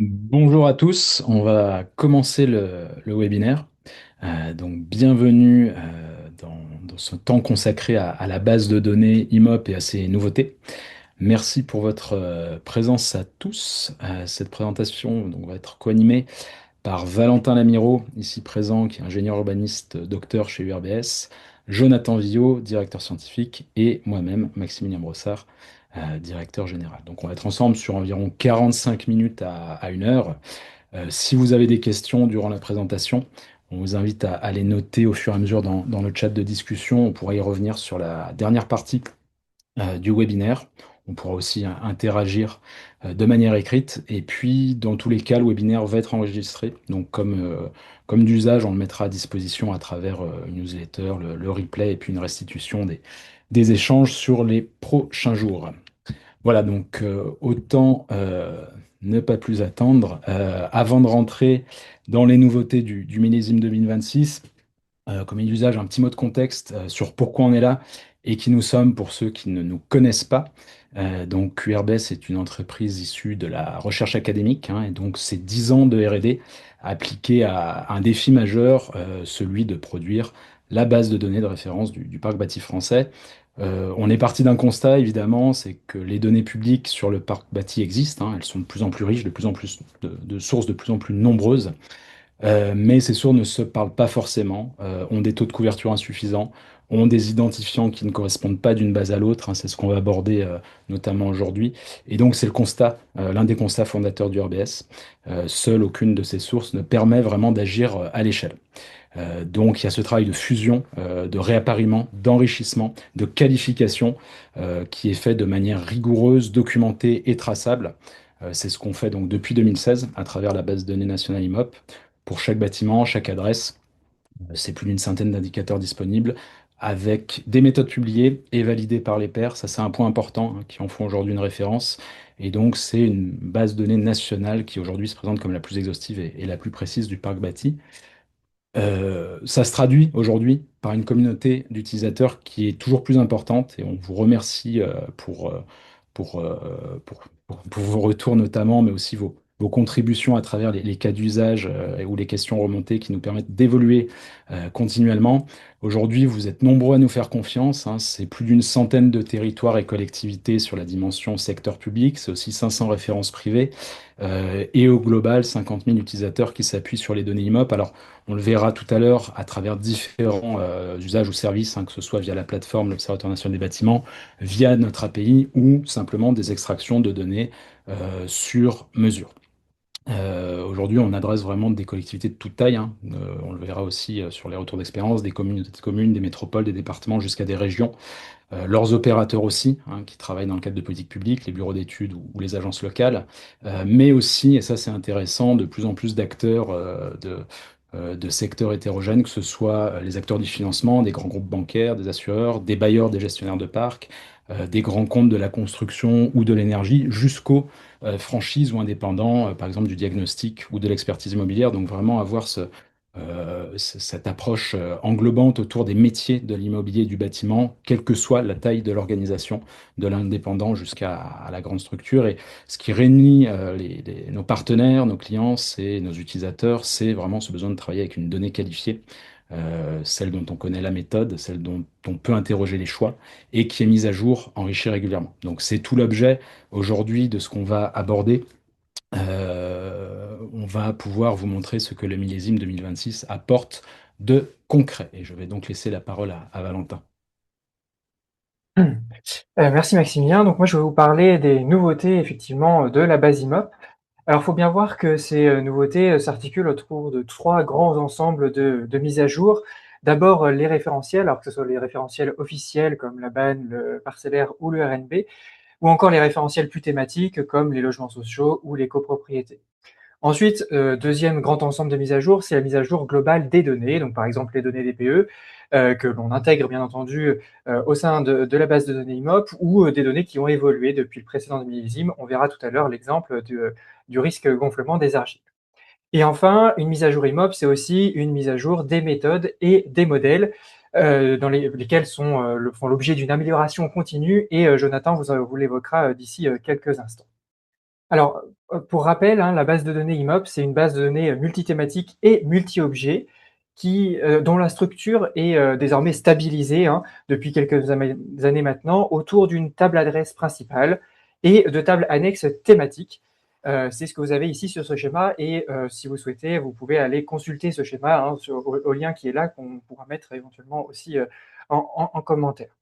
Bonjour à tous, on va commencer le webinaire. Donc bienvenue dans ce temps consacré à la base de données IMOP et à ses nouveautés. Merci pour votre présence à tous. Cette présentation donc, va être co-animée par Valentin Lamiraud, ici présent, qui est ingénieur urbaniste docteur chez URBS, Jonathan Villot, directeur scientifique, et moi-même, Maximilien Brossard, directeur général. Donc on va être ensemble sur environ 45 minutes à 1 heure. Si vous avez des questions durant la présentation, on vous invite à les noter au fur et à mesure dans le chat de discussion. On pourra y revenir sur la dernière partie du webinaire. On pourra aussi interagir de manière écrite. Et puis, dans tous les cas, le webinaire va être enregistré. Donc, comme d'usage, on le mettra à disposition à travers une newsletter, le replay et puis une restitution des échanges sur les prochains jours. Voilà, donc autant ne pas plus attendre. Avant de rentrer dans les nouveautés du millésime 2026, comme il d'usage, un petit mot de contexte sur pourquoi on est là et qui nous sommes pour ceux qui ne nous connaissent pas. Donc QRBS est une entreprise issue de la recherche académique, hein, et donc c'est 10 ans de R&D appliqués à un défi majeur, celui de produire la base de données de référence du parc bâti français. On est parti d'un constat, évidemment, c'est que les données publiques sur le parc bâti existent, hein, elles sont de plus en plus riches, de plus en plus de sources de plus en plus nombreuses. Mais ces sources ne se parlent pas forcément, ont des taux de couverture insuffisants, ont des identifiants qui ne correspondent pas d'une base à l'autre, hein, c'est ce qu'on va aborder notamment aujourd'hui. Et donc c'est le constat, l'un des constats fondateurs du RBS. Seule aucune de ces sources ne permet vraiment d'agir à l'échelle. Donc il y a ce travail de fusion, de réappariement, d'enrichissement, de qualification qui est fait de manière rigoureuse, documentée et traçable. C'est ce qu'on fait donc depuis 2016 à travers la base de données nationale IMOP. Pour chaque bâtiment, chaque adresse, c'est plus d'une centaine d'indicateurs disponibles avec des méthodes publiées et validées par les pairs. Ça, c'est un point important, hein, qui en font aujourd'hui une référence. Et donc, c'est une base de données nationale qui aujourd'hui se présente comme la plus exhaustive et la plus précise du parc bâti. Ça se traduit aujourd'hui par une communauté d'utilisateurs qui est toujours plus importante et on vous remercie pour, euh, pour vos retours notamment, mais aussi vos contributions à travers les cas d'usage ou les questions remontées qui nous permettent d'évoluer continuellement. Aujourd'hui, vous êtes nombreux à nous faire confiance, hein. C'est plus d'une centaine de territoires et collectivités sur la dimension secteur public, c'est aussi 500 références privées et au global 50 000 utilisateurs qui s'appuient sur les données IMOP. Alors, on le verra tout à l'heure à travers différents usages ou services, hein, que ce soit via la plateforme, l'Observatoire national des bâtiments, via notre API ou simplement des extractions de données sur mesure. Aujourd'hui, on adresse vraiment des collectivités de toute taille, hein. On le verra aussi sur les retours d'expérience, des communautés de communes, des métropoles, des départements jusqu'à des régions. Leurs opérateurs aussi, hein, qui travaillent dans le cadre de politiques publiques, les bureaux d'études ou les agences locales, mais aussi, et ça c'est intéressant, de plus en plus d'acteurs de secteurs hétérogènes, que ce soit les acteurs du financement, des grands groupes bancaires, des assureurs, des bailleurs, des gestionnaires de parcs, des grands comptes de la construction ou de l'énergie, jusqu'aux franchises ou indépendants, par exemple du diagnostic ou de l'expertise immobilière. Donc vraiment avoir cette approche englobante autour des métiers de l'immobilier et du bâtiment, quelle que soit la taille de l'organisation, de l'indépendant jusqu'à à la grande structure. Et ce qui réunit nos partenaires, nos clients, c'est nos utilisateurs, c'est vraiment ce besoin de travailler avec une donnée qualifiée, celle dont on connaît la méthode, celle dont on peut interroger les choix et qui est mise à jour, enrichie régulièrement. Donc c'est tout l'objet aujourd'hui de ce qu'on va aborder. On va pouvoir vous montrer ce que le millésime 2026 apporte de concret. Et je vais donc laisser la parole à Valentin. Merci Maximilien. Donc moi, je vais vous parler des nouveautés effectivement de la base IMOP. Alors, il faut bien voir que ces nouveautés s'articulent autour de trois grands ensembles de mises à jour. D'abord, les référentiels, alors que ce soit les référentiels officiels comme la BAN, le parcellaire ou le RNB, ou encore les référentiels plus thématiques comme les logements sociaux ou les copropriétés. Ensuite, deuxième grand ensemble de mise à jour, c'est la mise à jour globale des données, donc par exemple les données DPE, que l'on intègre bien entendu au sein de la base de données IMOP ou des données qui ont évolué depuis le précédent millésime. On verra tout à l'heure l'exemple du risque gonflement des argiles. Et enfin, une mise à jour IMOP, c'est aussi une mise à jour des méthodes et des modèles dans lesquels font l'objet d'une amélioration continue et Jonathan vous l'évoquera d'ici quelques instants. Alors, pour rappel, hein, la base de données IMOP, c'est une base de données, multithématique et multi-objets dont la structure est, désormais stabilisée, hein, depuis quelques années maintenant autour d'une table adresse principale et de tables annexes thématiques. C'est ce que vous avez ici sur ce schéma et si vous souhaitez, vous pouvez aller consulter ce schéma, hein, au lien qui est là, qu'on pourra mettre éventuellement aussi, en commentaire.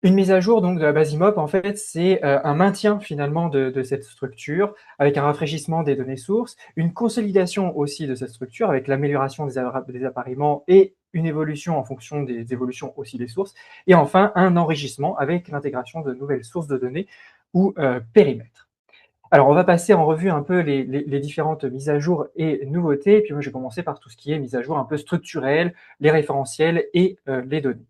Une mise à jour donc de la base IMOP, en fait, c'est, un maintien finalement de cette structure avec un rafraîchissement des données sources, une consolidation aussi de cette structure avec l'amélioration des appareillements et une évolution en fonction des évolutions aussi des sources et enfin un enrichissement avec l'intégration de nouvelles sources de données ou, périmètres. Alors on va passer en revue un peu les différentes mises à jour et nouveautés et puis moi je vais commencer par tout ce qui est mise à jour un peu structurelle, les référentiels et les données.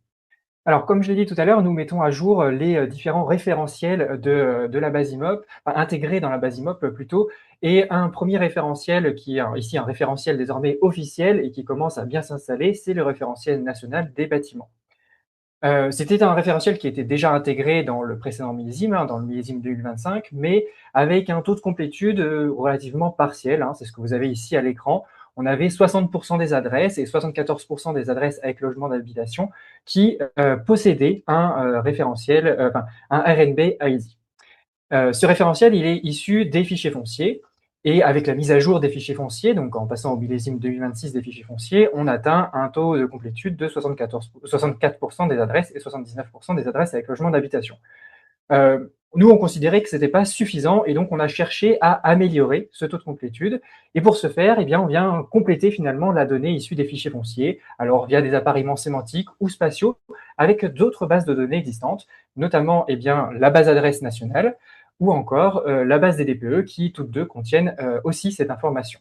Alors, comme je l'ai dit tout à l'heure, nous mettons à jour les différents référentiels de la base IMOP, enfin intégrés dans la base IMOP plutôt, et un premier référentiel qui est ici un référentiel désormais officiel et qui commence à bien s'installer, c'est le référentiel national des bâtiments. C'était un référentiel qui était déjà intégré dans le précédent millésime, hein, dans le millésime 2025, mais avec un taux de complétude relativement partiel, hein, c'est ce que vous avez ici à l'écran. On avait 60% des adresses et 74% des adresses avec logement d'habitation qui possédaient un référentiel, enfin un RNB ID. Ce référentiel, il est issu des fichiers fonciers et avec la mise à jour des fichiers fonciers, donc en passant au millésime 2026 des fichiers fonciers, on atteint un taux de complétude de 64% des adresses et 79% des adresses avec logement d'habitation. Nous, on considérait que ce n'était pas suffisant et donc on a cherché à améliorer ce taux de complétude. Et pour ce faire, eh bien, on vient compléter finalement la donnée issue des fichiers fonciers, alors via des appareillements sémantiques ou spatiaux, avec d'autres bases de données existantes, notamment eh bien, la base adresse nationale ou encore la base des DPE qui, toutes deux, contiennent aussi cette information.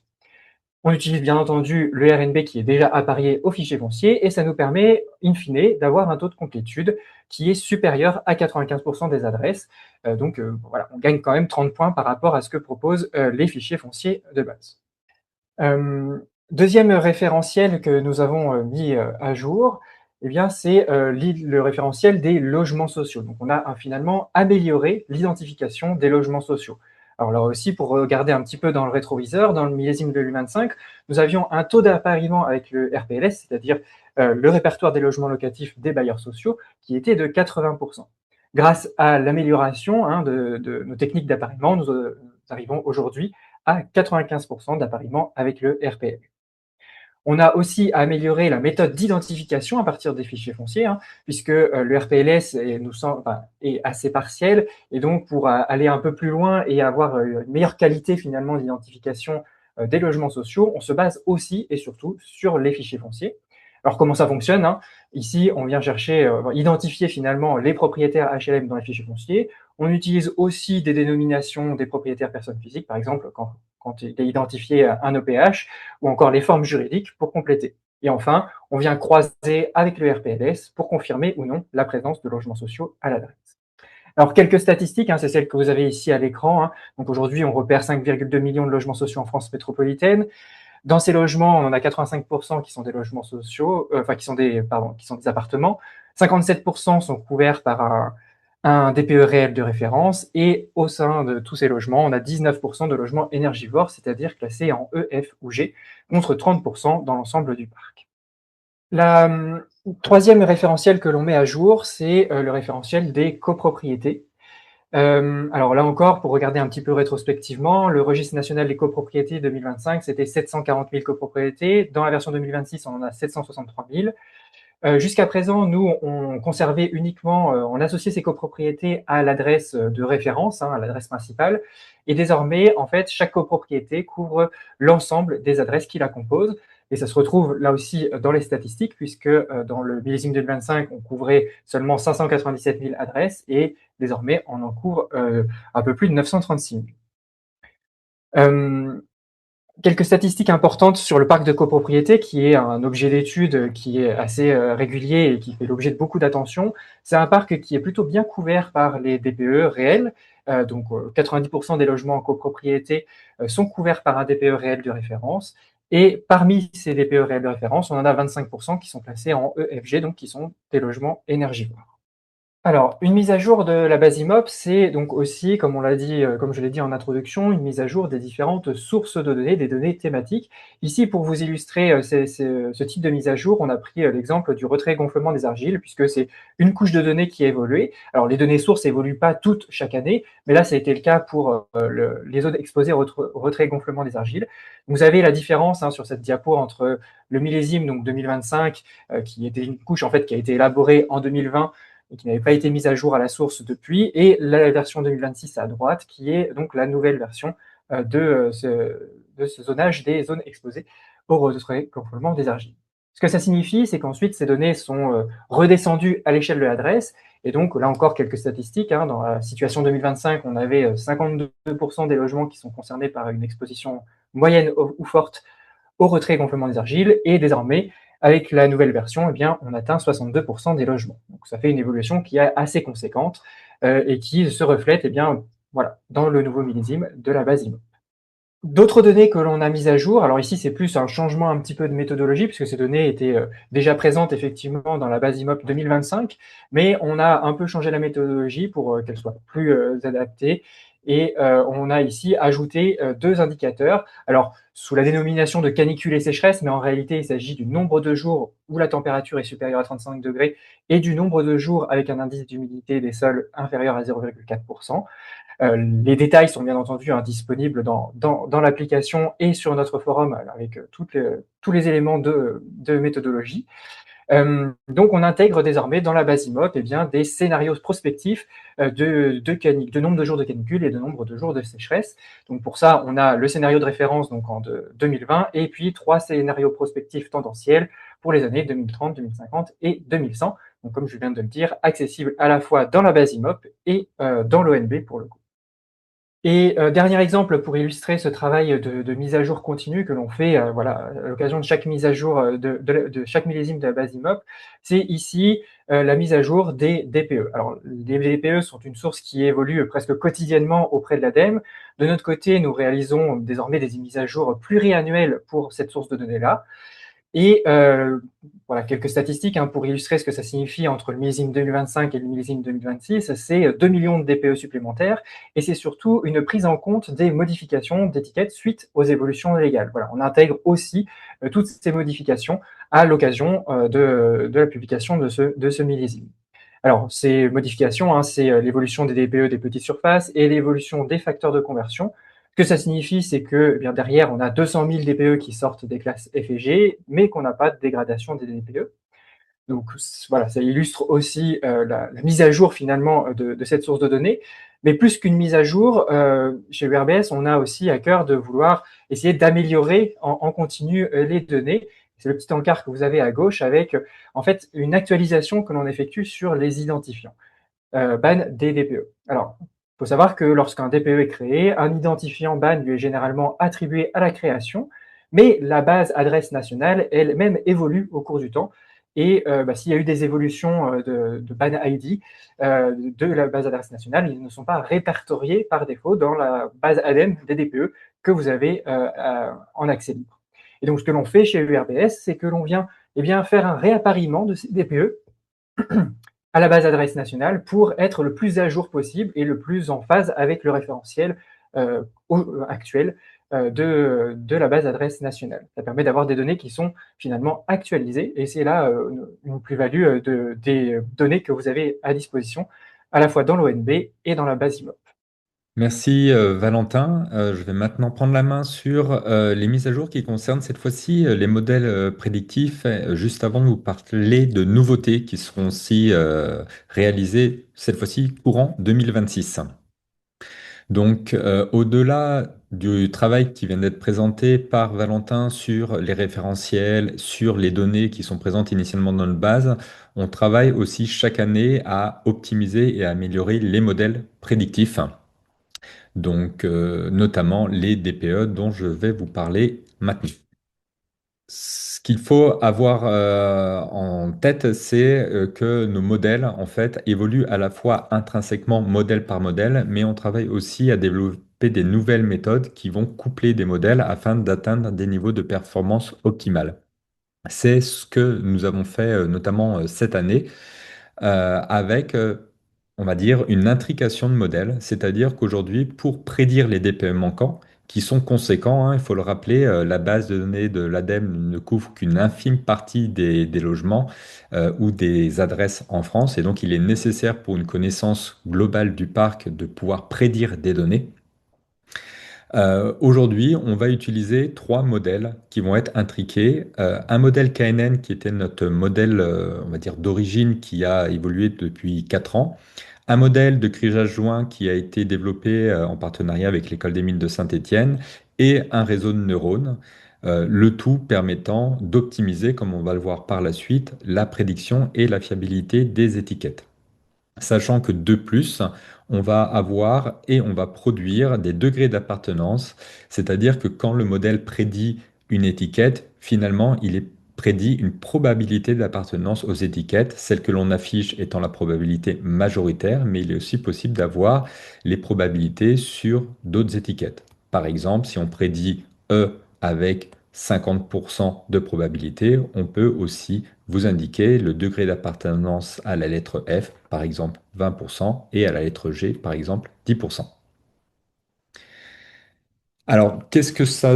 On utilise bien entendu le RNB qui est déjà apparié au fichier foncier et ça nous permet, in fine, d'avoir un taux de complétude qui est supérieur à 95% des adresses. Voilà, on gagne quand même 30 points par rapport à ce que proposent les fichiers fonciers de base. Deuxième référentiel que nous avons mis à jour, eh bien, c'est le référentiel des logements sociaux. Donc, on a finalement amélioré l'identification des logements sociaux. Alors là aussi, pour regarder un petit peu dans le rétroviseur, dans le millésime 2025, nous avions un taux d'appariement avec le RPLS, c'est-à-dire le répertoire des logements locatifs des bailleurs sociaux, qui était de 80%. Grâce à l'amélioration hein, de nos techniques d'appariement, nous arrivons aujourd'hui à 95% d'appariement avec le RPL. On a aussi amélioré la méthode d'identification à partir des fichiers fonciers, hein, puisque le RPLS est assez partiel, et donc pour aller un peu plus loin et avoir une meilleure qualité finalement d'identification des logements sociaux, on se base aussi et surtout sur les fichiers fonciers. Alors comment ça fonctionne hein. Ici, on vient chercher, identifier finalement les propriétaires HLM dans les fichiers fonciers. On utilise aussi des dénominations des propriétaires personnes physiques, par exemple quand il est identifié un OPH, ou encore les formes juridiques pour compléter. Et enfin, on vient croiser avec le RPLS pour confirmer ou non la présence de logements sociaux à l'adresse. Alors, quelques statistiques, hein, c'est celles que vous avez ici à l'écran. Hein. Donc aujourd'hui, on repère 5,2 millions de logements sociaux en France métropolitaine. Dans ces logements, on en a 85% qui sont des logements sociaux, qui sont des appartements. 57% sont couverts par un DPE réel de référence. Et au sein de tous ces logements, on a 19% de logements énergivores, c'est-à-dire classés en E, F ou G, contre 30% dans l'ensemble du parc. La troisième référentiel que l'on met à jour, c'est le référentiel des copropriétés. Alors là encore, pour regarder un petit peu rétrospectivement, le registre national des copropriétés 2025, c'était 740 000 copropriétés. Dans la version 2026, on en a 763 000. Jusqu'à présent, nous, on conservait uniquement, on associait ces copropriétés à l'adresse de référence, hein, à l'adresse principale. Et désormais, en fait, chaque copropriété couvre l'ensemble des adresses qui la composent. Et ça se retrouve là aussi dans les statistiques, puisque dans le millésime 2025, on couvrait seulement 597 000 adresses et désormais, on en couvre un peu plus de 936 000. Quelques statistiques importantes sur le parc de copropriété, qui est un objet d'étude qui est assez régulier et qui fait l'objet de beaucoup d'attention. C'est un parc qui est plutôt bien couvert par les DPE réels. Donc 90% des logements en copropriété sont couverts par un DPE réel de référence. Et parmi ces DPE réels de référence, on en a 25% qui sont classés en EFG, donc qui sont des logements énergivores. Alors, une mise à jour de la base IMOP, c'est donc aussi, comme on l'a dit, comme je l'ai dit en introduction, une mise à jour des différentes sources de données, des données thématiques. Ici, pour vous illustrer ce type de mise à jour, on a pris l'exemple du retrait-gonflement des argiles, puisque c'est une couche de données qui a évolué. Alors, les données sources évoluent pas toutes chaque année, mais là, ça a été le cas pour les zones exposées au retrait-gonflement des argiles. Vous avez la différence hein, sur cette diapo entre le millésime, donc 2025, qui était une couche en fait qui a été élaborée en 2020 et qui n'avait pas été mise à jour à la source depuis, et la version 2026 à droite, qui est donc la nouvelle version de ce zonage des zones exposées au retrait-gonflement des argiles. Ce que ça signifie, c'est qu'ensuite ces données sont redescendues à l'échelle de l'adresse, et donc là encore quelques statistiques. Hein, dans la situation 2025, on avait 52% des logements qui sont concernés par une exposition moyenne ou forte au retrait-gonflement des argiles, et désormais, avec la nouvelle version, eh bien, on atteint 62% des logements. Donc ça fait une évolution qui est assez conséquente et qui se reflète eh bien, voilà, dans le nouveau millésime de la base IMO. D'autres données que l'on a mises à jour, alors ici c'est plus un changement un petit peu de méthodologie, puisque ces données étaient déjà présentes effectivement dans la base IMOP 2025, mais on a un peu changé la méthodologie pour qu'elle soit plus adaptée, et on a ici ajouté deux indicateurs, alors sous la dénomination de canicule et sécheresse, mais en réalité il s'agit du nombre de jours où la température est supérieure à 35 degrés et du nombre de jours avec un indice d'humidité des sols inférieur à 0,4%. Les détails sont bien entendu hein, disponibles dans l'application et sur notre forum avec tous les éléments de méthodologie. Donc, on intègre désormais dans la base IMOP eh bien, des scénarios prospectifs de nombre de jours de canicule et de nombre de jours de sécheresse. Donc, pour ça, on a le scénario de référence donc, en 2020 et puis trois scénarios prospectifs tendanciels pour les années 2030, 2050 et 2100. Donc, comme je viens de le dire, accessibles à la fois dans la base IMOP et dans l'ONB pour le coup. Et dernier exemple pour illustrer ce travail de mise à jour continue que l'on fait, voilà, à l'occasion de chaque mise à jour, de chaque millésime de la base IMOP, c'est ici, la mise à jour des DPE. Alors les DPE sont une source qui évolue presque quotidiennement auprès de l'ADEME. De notre côté, nous réalisons désormais des mises à jour pluriannuelles pour cette source de données-là. Et voilà, quelques statistiques hein, pour illustrer ce que ça signifie entre le millésime 2025 et le millésime 2026, c'est 2 millions de DPE supplémentaires, et c'est surtout une prise en compte des modifications d'étiquettes suite aux évolutions légales. Voilà, on intègre aussi toutes ces modifications à l'occasion de la publication de ce millésime. Alors, ces modifications, hein, c'est l'évolution des DPE des petites surfaces et l'évolution des facteurs de conversion. Ce que ça signifie, c'est que eh bien, derrière, on a 200 000 DPE qui sortent des classes F et G, mais qu'on n'a pas de dégradation des DPE. Donc voilà, ça illustre aussi la mise à jour finalement de cette source de données. Mais plus qu'une mise à jour, chez URBS, on a aussi à cœur de vouloir essayer d'améliorer en continu les données. C'est le petit encart que vous avez à gauche avec en fait une actualisation que l'on effectue sur les identifiants BAN des DPE. Alors, il faut savoir que lorsqu'un DPE est créé, un identifiant BAN lui est généralement attribué à la création, mais la base adresse nationale elle-même évolue au cours du temps. Et s'il y a eu des évolutions de BAN ID de la base adresse nationale, ils ne sont pas répertoriés par défaut dans la base ADEME des DPE que vous avez en accès libre. Et donc, ce que l'on fait chez URBS, c'est que l'on vient eh bien, faire un réappariement de ces DPE à la base adresse nationale pour être le plus à jour possible et le plus en phase avec le référentiel actuel de la base adresse nationale. Ça permet d'avoir des données qui sont finalement actualisées et c'est là une plus-value des données que vous avez à disposition à la fois dans l'ONB et dans la base IMOP. Merci Valentin. Je vais maintenant prendre la main sur les mises à jour qui concernent cette fois-ci les modèles prédictifs. Juste avant de vous parler de nouveautés qui seront aussi réalisées cette fois-ci courant 2026. Donc, au-delà du travail qui vient d'être présenté par Valentin sur les référentiels, sur les données qui sont présentes initialement dans notre base, on travaille aussi chaque année à optimiser et à améliorer les modèles prédictifs, donc notamment les DPE dont je vais vous parler maintenant. Ce qu'il faut avoir en tête, c'est que nos modèles, en fait, évoluent à la fois intrinsèquement modèle par modèle, mais on travaille aussi à développer des nouvelles méthodes qui vont coupler des modèles afin d'atteindre des niveaux de performance optimales. C'est ce que nous avons fait notamment cette année avec on va dire, une intrication de modèles, c'est-à-dire qu'aujourd'hui, pour prédire les DPE manquants, qui sont conséquents, hein, il faut le rappeler, la base de données de l'ADEME ne couvre qu'une infime partie des logements ou des adresses en France, et donc il est nécessaire pour une connaissance globale du parc de pouvoir prédire des données. Aujourd'hui, on va utiliser trois modèles qui vont être intriqués. Un modèle KNN qui était notre modèle, on va dire, d'origine qui a évolué depuis 4 ans. Un modèle de criage joint qui a été développé en partenariat avec l'École des mines de Saint-Étienne et un réseau de neurones. Le tout permettant d'optimiser, comme on va le voir par la suite, la prédiction et la fiabilité des étiquettes. Sachant que de plus, on va avoir et on va produire des degrés d'appartenance, c'est-à-dire que quand le modèle prédit une étiquette, finalement, il est prédit une probabilité d'appartenance aux étiquettes, celle que l'on affiche étant la probabilité majoritaire, mais il est aussi possible d'avoir les probabilités sur d'autres étiquettes. Par exemple, si on prédit E avec 50% de probabilité, on peut aussi vous indiquez le degré d'appartenance à la lettre F, par exemple 20%, et à la lettre G, par exemple 10%. Alors, qu'est-ce que ça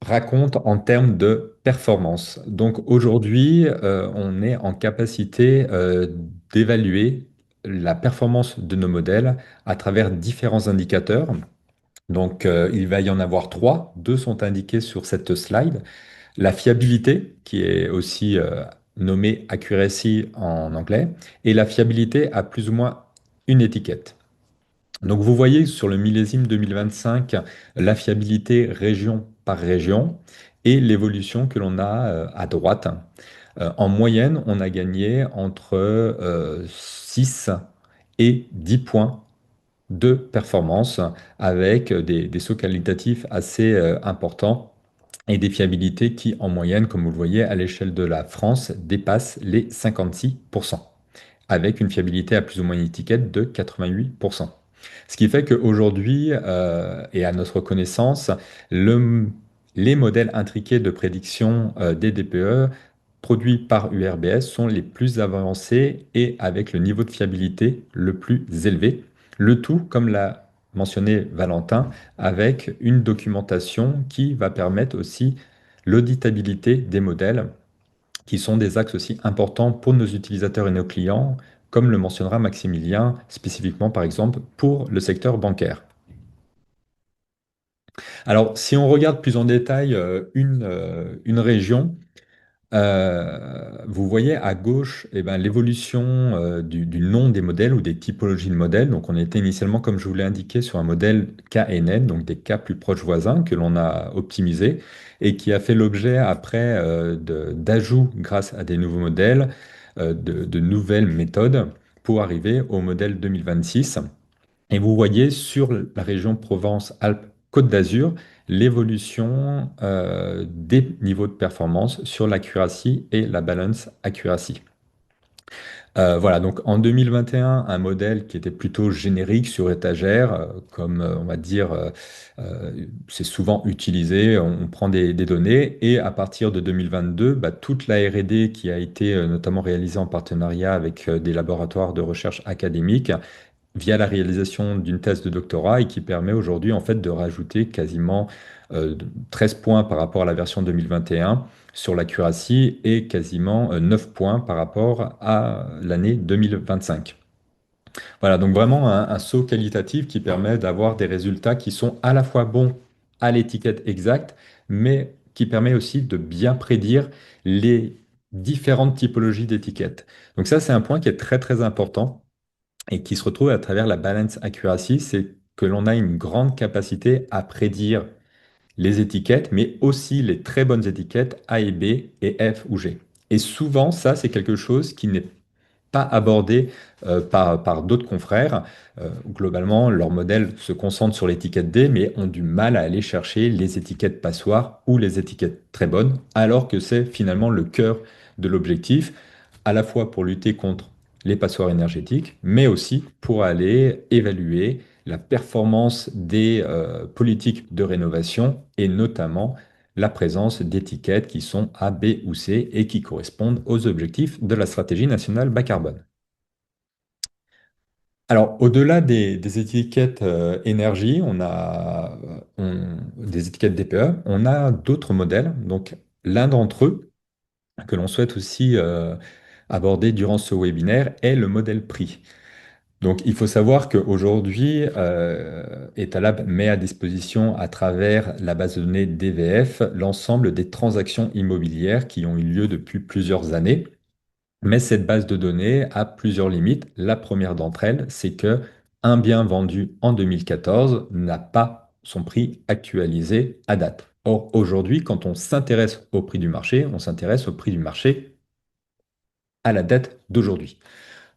raconte en termes de performance? Donc aujourd'hui, on est en capacité d'évaluer la performance de nos modèles à travers différents indicateurs. Donc, il va y en avoir trois. Deux sont indiqués sur cette slide. La fiabilité, qui est aussi nommée accuracy en anglais, et la fiabilité a plus ou moins une étiquette. Donc vous voyez sur le millésime 2025 la fiabilité région par région et l'évolution que l'on a à droite. En moyenne, on a gagné entre 6 et 10 points de performance avec des sauts qualitatifs assez importants et des fiabilités qui, en moyenne, comme vous le voyez, à l'échelle de la France, dépassent les 56%, avec une fiabilité à plus ou moins une étiquette de 88%. Ce qui fait qu'aujourd'hui, et à notre connaissance, le- les modèles intriqués de prédiction des DPE produits par URBS sont les plus avancés et avec le niveau de fiabilité le plus élevé. Le tout, comme l'a mentionné Valentin, avec une documentation qui va permettre aussi l'auditabilité des modèles, qui sont des axes aussi importants pour nos utilisateurs et nos clients, comme le mentionnera Maximilien, spécifiquement par exemple pour le secteur bancaire. Alors, si on regarde plus en détail une région, vous voyez à gauche eh ben, l'évolution du nom des modèles ou des typologies de modèles. Donc, on était initialement, comme je vous l'ai indiqué, sur un modèle KNN, donc des cas plus proches voisins que l'on a optimisé et qui a fait l'objet après d'ajouts grâce à des nouveaux modèles, de nouvelles méthodes pour arriver au modèle 2026. Et vous voyez sur la région Provence-Alpes-Côte d'Azur l'évolution des niveaux de performance sur l'accuracy et la balance accuracy. Voilà, donc en 2021, un modèle qui était plutôt générique sur étagère, comme on va dire, c'est souvent utilisé, on prend des données, et à partir de 2022, bah, toute la R&D qui a été notamment réalisée en partenariat avec des laboratoires de recherche académiques, via la réalisation d'une thèse de doctorat et qui permet aujourd'hui en fait de rajouter quasiment 13 points par rapport à la version 2021 sur l'accuracy et quasiment 9 points par rapport à l'année 2025. Voilà, donc vraiment un saut qualitatif qui permet d'avoir des résultats qui sont à la fois bons à l'étiquette exacte, mais qui permet aussi de bien prédire les différentes typologies d'étiquettes. Donc ça, c'est un point qui est très très important et qui se retrouve à travers la balance accuracy, c'est que l'on a une grande capacité à prédire les étiquettes, mais aussi les très bonnes étiquettes A et B et F ou G. Et souvent, ça, c'est quelque chose qui n'est pas abordé par d'autres confrères. Globalement, leur modèle se concentre sur l'étiquette D, mais ont du mal à aller chercher les étiquettes passoires ou les étiquettes très bonnes, alors que c'est finalement le cœur de l'objectif, à la fois pour lutter contre les passoires énergétiques, mais aussi pour aller évaluer la performance des politiques de rénovation et notamment la présence d'étiquettes qui sont A, B ou C et qui correspondent aux objectifs de la stratégie nationale bas carbone. Alors, au-delà des étiquettes énergie, des étiquettes DPE, on a d'autres modèles. Donc, l'un d'entre eux, que l'on souhaite aussi aborder durant ce webinaire, est le modèle prix. Donc, il faut savoir qu'aujourd'hui, Etalab met à disposition, à travers la base de données DVF, l'ensemble des transactions immobilières qui ont eu lieu depuis plusieurs années. Mais cette base de données a plusieurs limites. La première d'entre elles, c'est que un bien vendu en 2014 n'a pas son prix actualisé à date. Or, aujourd'hui, quand on s'intéresse au prix du marché, on s'intéresse au prix du marché à la date d'aujourd'hui.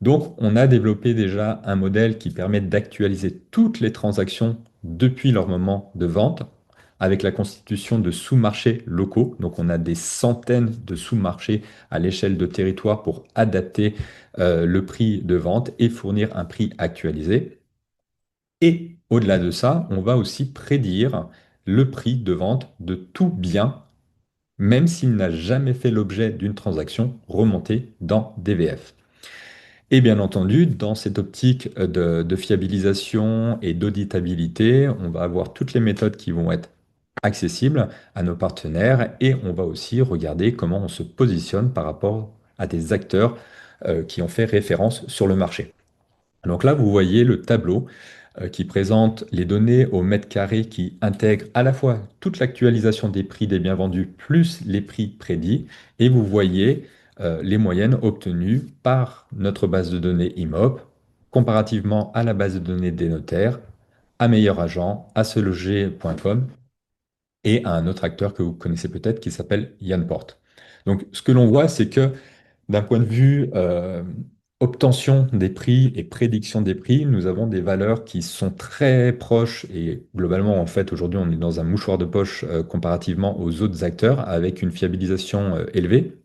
Donc, on a développé déjà un modèle qui permet d'actualiser toutes les transactions depuis leur moment de vente avec la constitution de sous-marchés locaux. Donc, on a des centaines de sous-marchés à l'échelle de territoire pour adapter le prix de vente et fournir un prix actualisé. Et au-delà de ça, on va aussi prédire le prix de vente de tout bien, même s'il n'a jamais fait l'objet d'une transaction remontée dans DVF. Et bien entendu, dans cette optique de fiabilisation et d'auditabilité, on va avoir toutes les méthodes qui vont être accessibles à nos partenaires et on va aussi regarder comment on se positionne par rapport à des acteurs qui ont fait référence sur le marché. Donc là, vous voyez le tableau qui présente les données au mètre carré qui intègre à la fois toute l'actualisation des prix des biens vendus plus les prix prédits. Et vous voyez les moyennes obtenues par notre base de données IMOP comparativement à la base de données des notaires, à Meilleur Agent, à seloger.com et à un autre acteur que vous connaissez peut-être qui s'appelle Yanport. Donc ce que l'on voit, c'est que d'un point de vue obtention des prix et prédiction des prix, nous avons des valeurs qui sont très proches et globalement, en fait, aujourd'hui, on est dans un mouchoir de poche comparativement aux autres acteurs avec une fiabilisation élevée.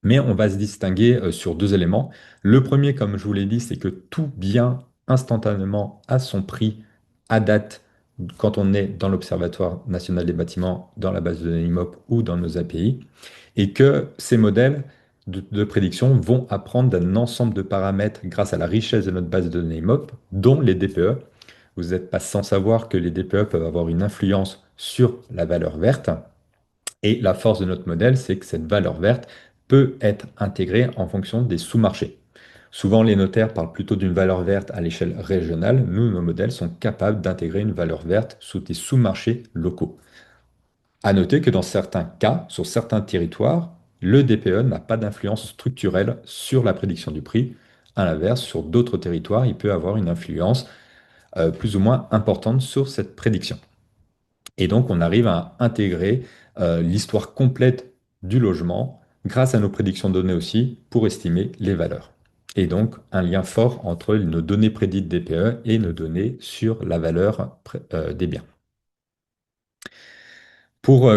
Mais on va se distinguer sur deux éléments. Le premier, comme je vous l'ai dit, c'est que tout bien instantanément à son prix à date quand on est dans l'Observatoire national des bâtiments, dans la base de données IMOP ou dans nos API, et que ces modèles de prédiction vont apprendre d'un ensemble de paramètres grâce à la richesse de notre base de données IMOP, dont les DPE. Vous n'êtes pas sans savoir que les DPE peuvent avoir une influence sur la valeur verte. Et la force de notre modèle, c'est que cette valeur verte peut être intégrée en fonction des sous-marchés. Souvent, les notaires parlent plutôt d'une valeur verte à l'échelle régionale. Nous, nos modèles sont capables d'intégrer une valeur verte sous des sous-marchés locaux. À noter que dans certains cas, sur certains territoires, le DPE n'a pas d'influence structurelle sur la prédiction du prix. À l'inverse, sur d'autres territoires, il peut avoir une influence plus ou moins importante sur cette prédiction. Et donc, on arrive à intégrer l'histoire complète du logement grâce à nos prédictions de données aussi pour estimer les valeurs. Et donc, un lien fort entre nos données prédites DPE et nos données sur la valeur des biens. Pour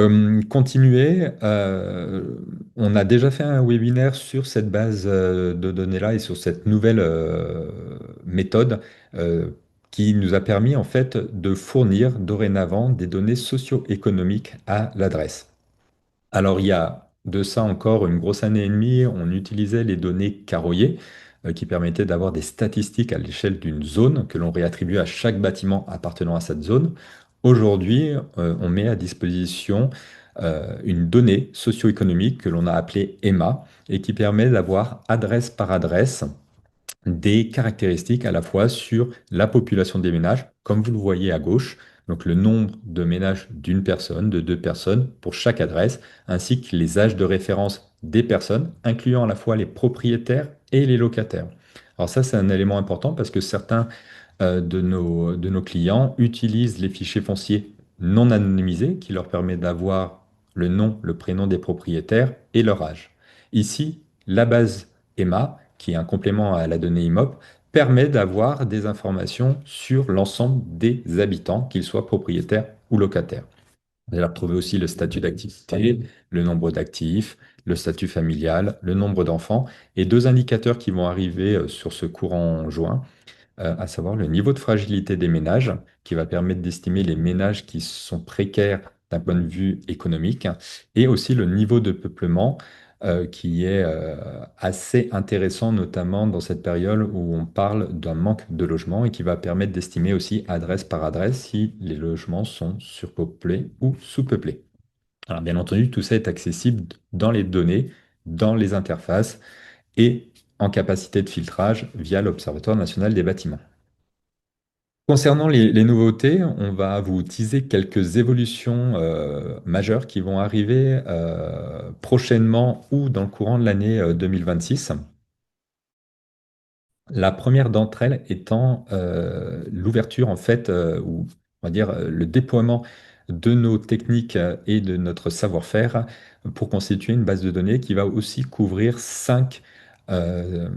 continuer, on a déjà fait un webinaire sur cette base de données-là et sur cette nouvelle méthode euh, qui nous a permis en fait de fournir dorénavant des données socio-économiques à l'adresse. Alors, il y a de ça encore une grosse année et demie, on utilisait les données carroyées qui permettaient d'avoir des statistiques à l'échelle d'une zone que l'on réattribue à chaque bâtiment appartenant à cette zone. Aujourd'hui, on met à disposition une donnée socio-économique que l'on a appelée EMA et qui permet d'avoir adresse par adresse des caractéristiques à la fois sur la population des ménages, comme vous le voyez à gauche, donc le nombre de ménages d'une personne, de deux personnes pour chaque adresse, ainsi que les âges de référence des personnes, incluant à la fois les propriétaires et les locataires. Alors ça, c'est un élément important parce que certains de nos clients utilisent les fichiers fonciers non anonymisés qui leur permettent d'avoir le nom, le prénom des propriétaires et leur âge. Ici, la base EMA, qui est un complément à la donnée IMOP, permet d'avoir des informations sur l'ensemble des habitants, qu'ils soient propriétaires ou locataires. Vous allez retrouver aussi le statut d'activité, le nombre d'actifs, le statut familial, le nombre d'enfants et deux indicateurs qui vont arriver sur ce courant juin, à savoir le niveau de fragilité des ménages, qui va permettre d'estimer les ménages qui sont précaires d'un point de vue économique, et aussi le niveau de peuplement, qui est assez intéressant, notamment dans cette période où on parle d'un manque de logement et qui va permettre d'estimer aussi adresse par adresse si les logements sont surpeuplés ou sous-peuplés. Alors, bien entendu, tout ça est accessible dans les données, dans les interfaces et en capacité de filtrage via l'Observatoire national des bâtiments. Concernant les nouveautés, on va vous teaser quelques évolutions majeures qui vont arriver prochainement ou dans le courant de l'année 2026. La première d'entre elles étant l'ouverture, en fait, ou on va dire le déploiement de nos techniques et de notre savoir-faire pour constituer une base de données qui va aussi couvrir 5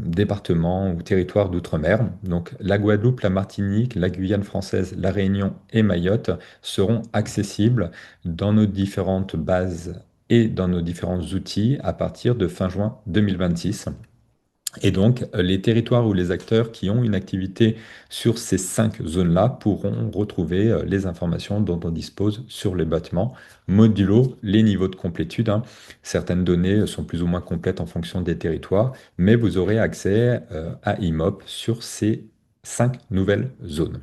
départements ou territoires d'outre-mer. Donc la Guadeloupe, la Martinique, la Guyane française, la Réunion et Mayotte seront accessibles dans nos différentes bases et dans nos différents outils à partir de fin juin 2026. Et donc, les territoires ou les acteurs qui ont une activité sur ces 5 zones-là pourront retrouver les informations dont on dispose sur les bâtiments, modulo les niveaux de complétude, hein. Certaines données sont plus ou moins complètes en fonction des territoires, mais vous aurez accès à IMOP sur ces 5 nouvelles zones.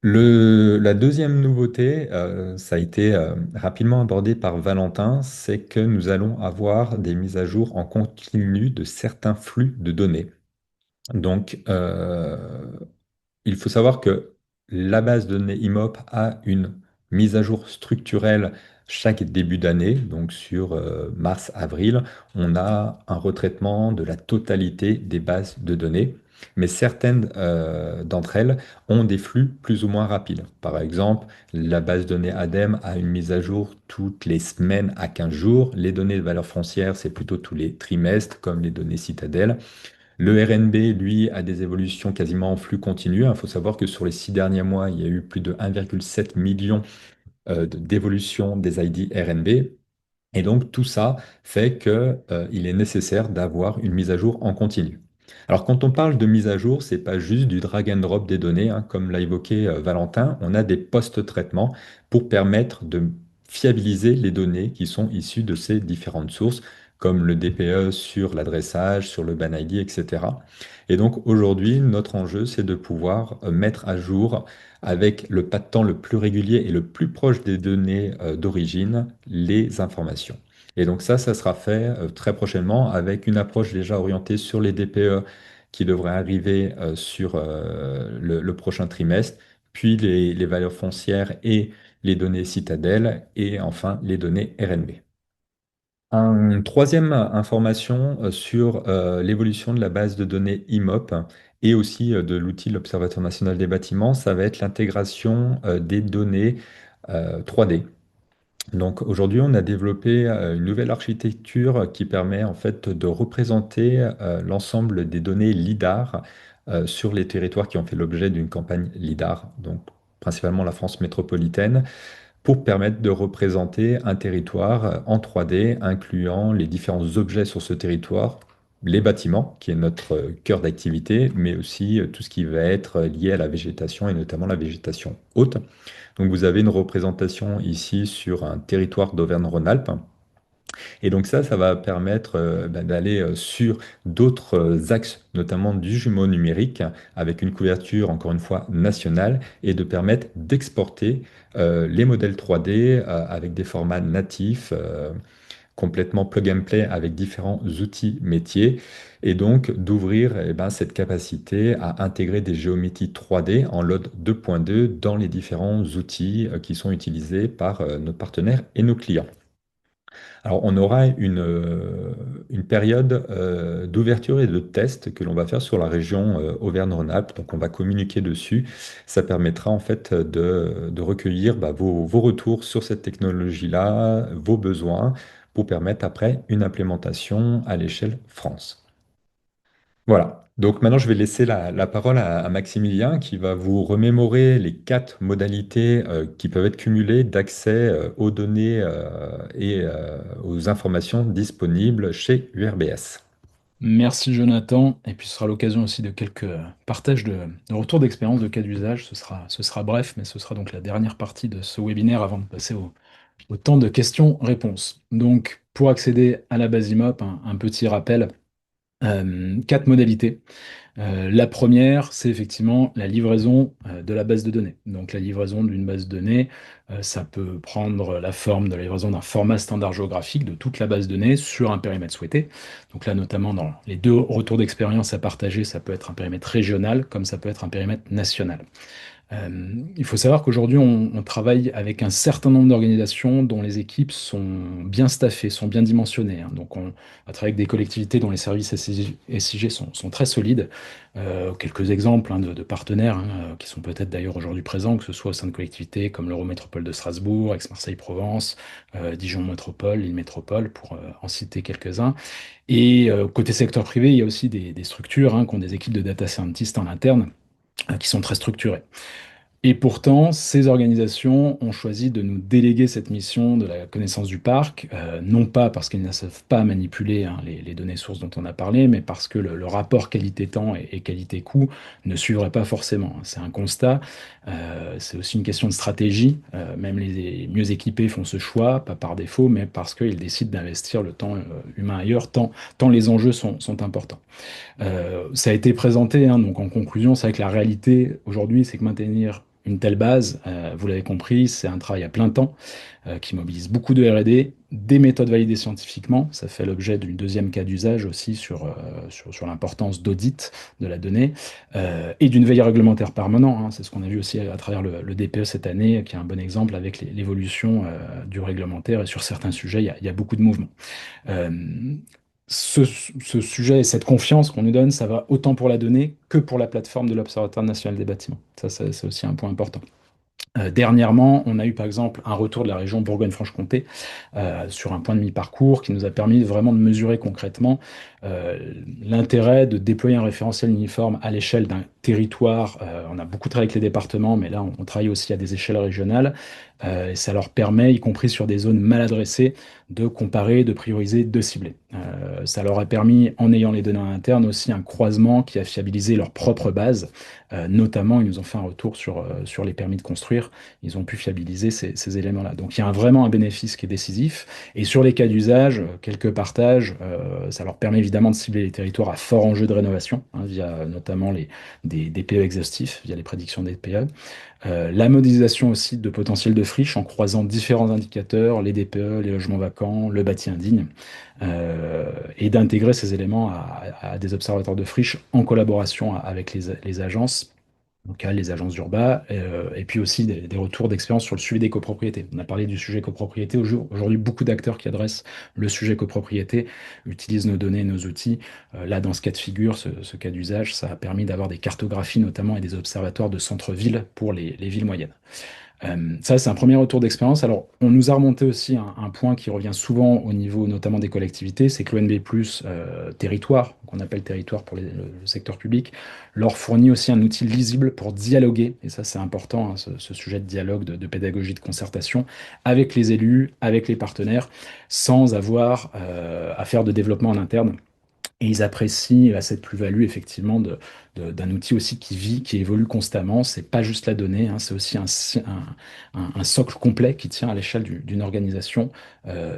La deuxième nouveauté, ça a été rapidement abordé par Valentin, c'est que nous allons avoir des mises à jour en continu de certains flux de données. Donc, il faut savoir que la base de données IMOP a une mise à jour structurelle chaque début d'année. Donc, sur mars-avril, on a un retraitement de la totalité des bases de données. Mais certaines d'entre elles ont des flux plus ou moins rapides. Par exemple, la base de données ADEME a une mise à jour toutes les semaines à 15 jours. Les données de valeur foncière, c'est plutôt tous les trimestres, comme les données Citadel. Le RNB, lui, a des évolutions quasiment en flux continu. Il faut savoir que sur les 6 derniers mois, il y a eu plus de 1,7 million d'évolutions des ID RNB. Et donc tout ça fait que, il est nécessaire d'avoir une mise à jour en continu. Alors quand on parle de mise à jour, c'est pas juste du drag and drop des données, hein, comme l'a évoqué Valentin, on a des post-traitements pour permettre de fiabiliser les données qui sont issues de ces différentes sources, comme le DPE sur l'adressage, sur le ban ID, etc. Et donc aujourd'hui, notre enjeu, c'est de pouvoir mettre à jour avec le pas de temps le plus régulier et le plus proche des données d'origine, les informations. Et donc ça sera fait très prochainement avec une approche déjà orientée sur les DPE qui devrait arriver sur le prochain trimestre, puis les valeurs foncières et les données Citadel, et enfin les données RNB. Une troisième information sur l'évolution de la base de données IMOP et aussi de l'outil de l'Observatoire national des bâtiments, ça va être l'intégration des données 3D. Donc aujourd'hui, on a développé une nouvelle architecture qui permet en fait de représenter l'ensemble des données LIDAR sur les territoires qui ont fait l'objet d'une campagne LIDAR, donc principalement la France métropolitaine, pour permettre de représenter un territoire en 3D, incluant les différents objets sur ce territoire, les bâtiments, qui est notre cœur d'activité, mais aussi tout ce qui va être lié à la végétation et notamment la végétation haute. Donc vous avez une représentation ici sur un territoire d'Auvergne-Rhône-Alpes. Et donc ça va permettre d'aller sur d'autres axes, notamment du jumeau numérique, avec une couverture, encore une fois, nationale, et de permettre d'exporter les modèles 3D avec des formats natifs, complètement plug and play avec différents outils métiers, et donc d'ouvrir cette capacité à intégrer des géométries 3D en LOD 2.2 dans les différents outils qui sont utilisés par nos partenaires et nos clients. Alors, on aura une période d'ouverture et de test que l'on va faire sur la région Auvergne-Rhône-Alpes. Donc, on va communiquer dessus. Ça permettra en fait de recueillir vos retours sur cette technologie-là, vos besoins, pour permettre après une implémentation à l'échelle France. Voilà. Donc maintenant, je vais laisser la parole à Maximilien qui va vous remémorer les 4 modalités qui peuvent être cumulées d'accès aux données et aux informations disponibles chez URBS. Merci Jonathan, et puis ce sera l'occasion aussi de quelques partages de retours d'expérience de cas d'usage. Ce sera bref, mais ce sera donc la dernière partie de ce webinaire avant de passer Autant de questions-réponses. Donc, pour accéder à la base IMOP, un petit rappel, quatre modalités. La première, c'est effectivement la livraison de la base de données. Donc la livraison d'une base de données, ça peut prendre la forme de la livraison d'un format standard géographique de toute la base de données sur un périmètre souhaité. Donc là, notamment dans les deux retours d'expérience à partager, ça peut être un périmètre régional comme ça peut être un périmètre national. Il faut savoir qu'aujourd'hui, on travaille avec un certain nombre d'organisations dont les équipes sont bien staffées, sont bien dimensionnées, hein. Donc, on va travailler avec des collectivités dont les services SIG sont très solides. Quelques exemples, hein, de partenaires, hein, qui sont peut-être d'ailleurs aujourd'hui présents, que ce soit au sein de collectivités comme l'Eurométropole de Strasbourg, Aix-Marseille-Provence, Dijon Métropole, Lille Métropole, pour en citer quelques-uns. Et côté secteur privé, il y a aussi des structures, hein, qui ont des équipes de data scientists en interne, qui sont très structurées. Et pourtant, ces organisations ont choisi de nous déléguer cette mission de la connaissance du parc, non pas parce qu'elles ne savent pas manipuler, hein, les données sources dont on a parlé, mais parce que le rapport qualité-temps et qualité-coût ne suivrait pas forcément. C'est un constat, c'est aussi une question de stratégie. Même les mieux équipés font ce choix, pas par défaut, mais parce qu'ils décident d'investir le temps humain ailleurs, tant les enjeux sont importants. Ça a été présenté, hein, donc en conclusion, c'est vrai que la réalité aujourd'hui, c'est que maintenir une telle base, vous l'avez compris, c'est un travail à plein temps qui mobilise beaucoup de R&D, des méthodes validées scientifiquement. Ça fait l'objet d'une deuxième cas d'usage aussi sur l'importance d'audit de la donnée et d'une veille réglementaire permanente, hein. C'est ce qu'on a vu aussi à travers le DPE cette année, qui est un bon exemple avec l'évolution du réglementaire. Et sur certains sujets, il y a beaucoup de mouvements. Euh, ce sujet et cette confiance qu'on nous donne, ça va autant pour la donnée que pour la plateforme de l'Observatoire national des bâtiments. Ça, c'est aussi un point important. Dernièrement, on a eu par exemple un retour de la région Bourgogne-Franche-Comté sur un point de mi-parcours qui nous a permis vraiment de mesurer concrètement euh, l'intérêt de déployer un référentiel uniforme à l'échelle d'un territoire. On a beaucoup travaillé avec les départements, mais là, on travaille aussi à des échelles régionales. Et ça leur permet, y compris sur des zones mal adressées, de comparer, de prioriser, de cibler. Ça leur a permis, en ayant les données en interne, aussi un croisement qui a fiabilisé leur propre base. Notamment, ils nous ont fait un retour sur les permis de construire. Ils ont pu fiabiliser ces éléments-là. Donc, il y a vraiment un bénéfice qui est décisif. Et sur les cas d'usage, quelques partages, ça leur permet évidemment de cibler les territoires à fort enjeu de rénovation, hein, via notamment des DPE exhaustifs, via les prédictions des DPE. La modélisation aussi de potentiel de friche en croisant différents indicateurs, les DPE, les logements vacants, le bâti indigne, et d'intégrer ces éléments à des observateurs de friche en collaboration avec les agences locales, les agences d'urbain, et puis aussi des retours d'expérience sur le suivi des copropriétés. On a parlé du sujet copropriété. Aujourd'hui, beaucoup d'acteurs qui adressent le sujet copropriété utilisent nos données, nos outils. Là, dans ce cas de figure, ce cas d'usage, ça a permis d'avoir des cartographies notamment et des observatoires de centre-ville pour les villes moyennes. Ça, c'est un premier retour d'expérience. Alors, on nous a remonté aussi un point qui revient souvent au niveau notamment des collectivités, c'est que l'ONB+, territoire, qu'on appelle territoire pour le secteur public, leur fournit aussi un outil lisible pour dialoguer, et ça c'est important, hein, ce sujet de dialogue, de pédagogie, de concertation, avec les élus, avec les partenaires, sans avoir à faire de développement en interne. Et ils apprécient cette plus-value effectivement d'un outil aussi qui vit, qui évolue constamment. C'est pas juste la donnée, hein, c'est aussi un socle complet qui tient à l'échelle d'une organisation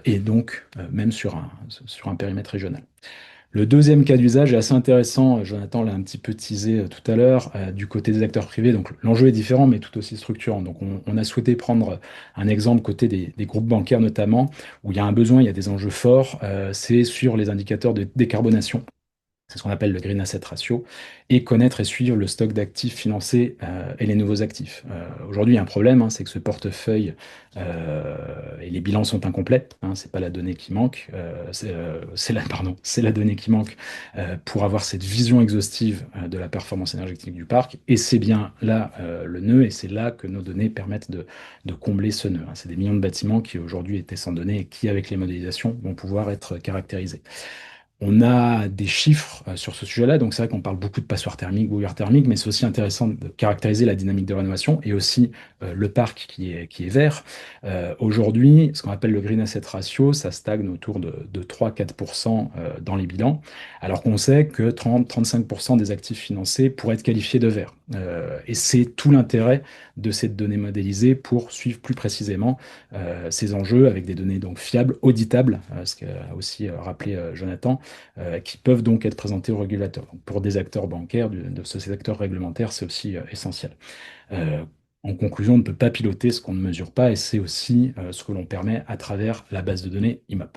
et donc même sur un périmètre régional. Le deuxième cas d'usage est assez intéressant. Jonathan l'a un petit peu teasé tout à l'heure, du côté des acteurs privés. Donc l'enjeu est différent, mais tout aussi structurant. Donc on a souhaité prendre un exemple côté des groupes bancaires notamment, où il y a un besoin, il y a des enjeux forts. C'est sur les indicateurs de décarbonation. C'est ce qu'on appelle le Green Asset Ratio, et connaître et suivre le stock d'actifs financés et les nouveaux actifs. Aujourd'hui, il y a un problème, hein, c'est que ce portefeuille et les bilans sont incomplets, hein, c'est pas la donnée qui manque, c'est la donnée qui manque pour avoir cette vision exhaustive de la performance énergétique du parc, et c'est bien là le nœud, et c'est là que nos données permettent de combler ce nœud, hein. C'est des millions de bâtiments qui aujourd'hui étaient sans données et qui, avec les modélisations, vont pouvoir être caractérisés. On a des chiffres sur ce sujet-là, donc c'est vrai qu'on parle beaucoup de passoires thermiques, bouilloires thermiques, mais c'est aussi intéressant de caractériser la dynamique de rénovation et aussi le parc qui est vert. Aujourd'hui, ce qu'on appelle le Green Asset Ratio, ça stagne autour de 3-4% dans les bilans, alors qu'on sait que 30-35% des actifs financés pourraient être qualifiés de verts. Et c'est tout l'intérêt de cette donnée modélisée pour suivre plus précisément ces enjeux avec des données donc fiables, auditables, ce qu'a aussi rappelé Jonathan, qui peuvent donc être présentés aux régulateurs. Donc, pour des acteurs bancaires, de ce secteur réglementaire, c'est aussi essentiel. Euh, En conclusion, on ne peut pas piloter ce qu'on ne mesure pas et c'est aussi ce que l'on permet à travers la base de données IMAP.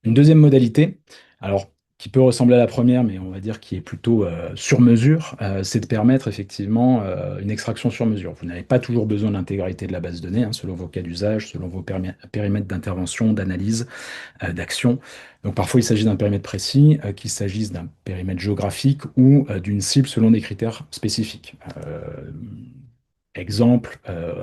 Une deuxième modalité, alors qui peut ressembler à la première, mais on va dire qui est plutôt sur mesure, c'est de permettre effectivement une extraction sur mesure. Vous n'avez pas toujours besoin de l'intégralité de la base de données, hein, selon vos cas d'usage, selon vos périmètres d'intervention, d'analyse, d'action. Donc parfois il s'agit d'un périmètre précis, qu'il s'agisse d'un périmètre géographique ou d'une cible selon des critères spécifiques. Exemple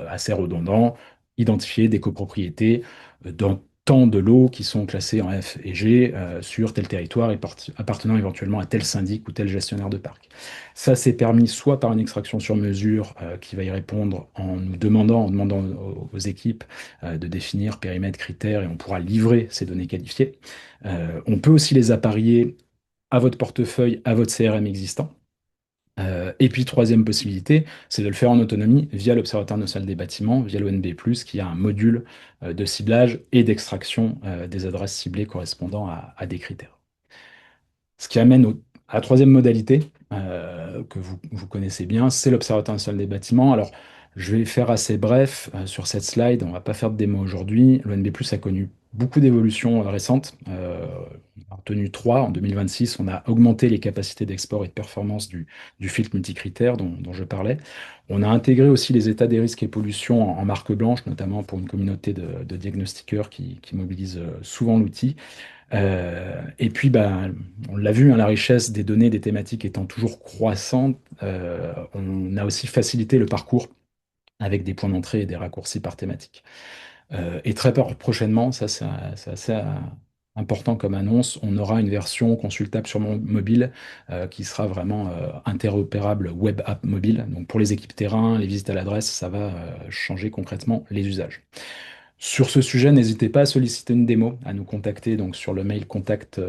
assez redondant, identifier des copropriétés dans tant de lots qui sont classés en F et G sur tel territoire et appartenant éventuellement à tel syndic ou tel gestionnaire de parc. Ça, c'est permis soit par une extraction sur mesure qui va y répondre en demandant aux équipes de définir périmètre, critères, et on pourra livrer ces données qualifiées. On peut aussi les apparier à votre portefeuille, à votre CRM existant. Et puis, troisième possibilité, c'est de le faire en autonomie via l'Observatoire national des bâtiments, via l'ONB+, qui a un module de ciblage et d'extraction des adresses ciblées correspondant à des critères. Ce qui amène à la troisième modalité que vous connaissez bien, c'est l'Observatoire national des bâtiments. Alors, je vais faire assez bref sur cette slide. On ne va pas faire de démo aujourd'hui. L'ONB+ a connu beaucoup d'évolutions récentes. On a retenu trois. En 2026, on a augmenté les capacités d'export et de performance du filtre multicritère dont je parlais. On a intégré aussi les états des risques et pollutions en marque blanche, notamment pour une communauté de diagnostiqueurs qui mobilisent souvent l'outil. Et puis, bah, on l'a vu, hein, la richesse des données, des thématiques étant toujours croissante, on a aussi facilité le parcours avec des points d'entrée et des raccourcis par thématique. Et très prochainement, ça c'est assez important comme annonce, on aura une version consultable sur mon mobile qui sera vraiment interopérable web app mobile. Donc pour les équipes terrain, les visites à l'adresse, ça va changer concrètement les usages. Sur ce sujet, n'hésitez pas à solliciter une démo, à nous contacter donc sur le mail contact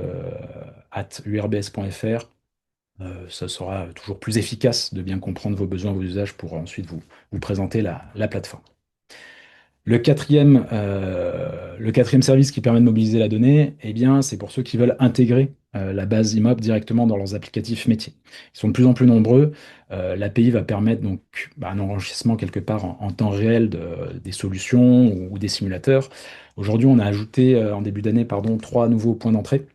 @urbs.fr. Ça sera toujours plus efficace de bien comprendre vos besoins, vos usages pour ensuite vous présenter la plateforme. Le quatrième service qui permet de mobiliser la donnée, eh bien, c'est pour ceux qui veulent intégrer la base IMOP directement dans leurs applicatifs métiers. Ils sont de plus en plus nombreux. L'API va permettre donc un enrichissement quelque part en temps réel des solutions ou des simulateurs. Aujourd'hui, on a ajouté en début d'année, pardon, trois nouveaux points d'entrée.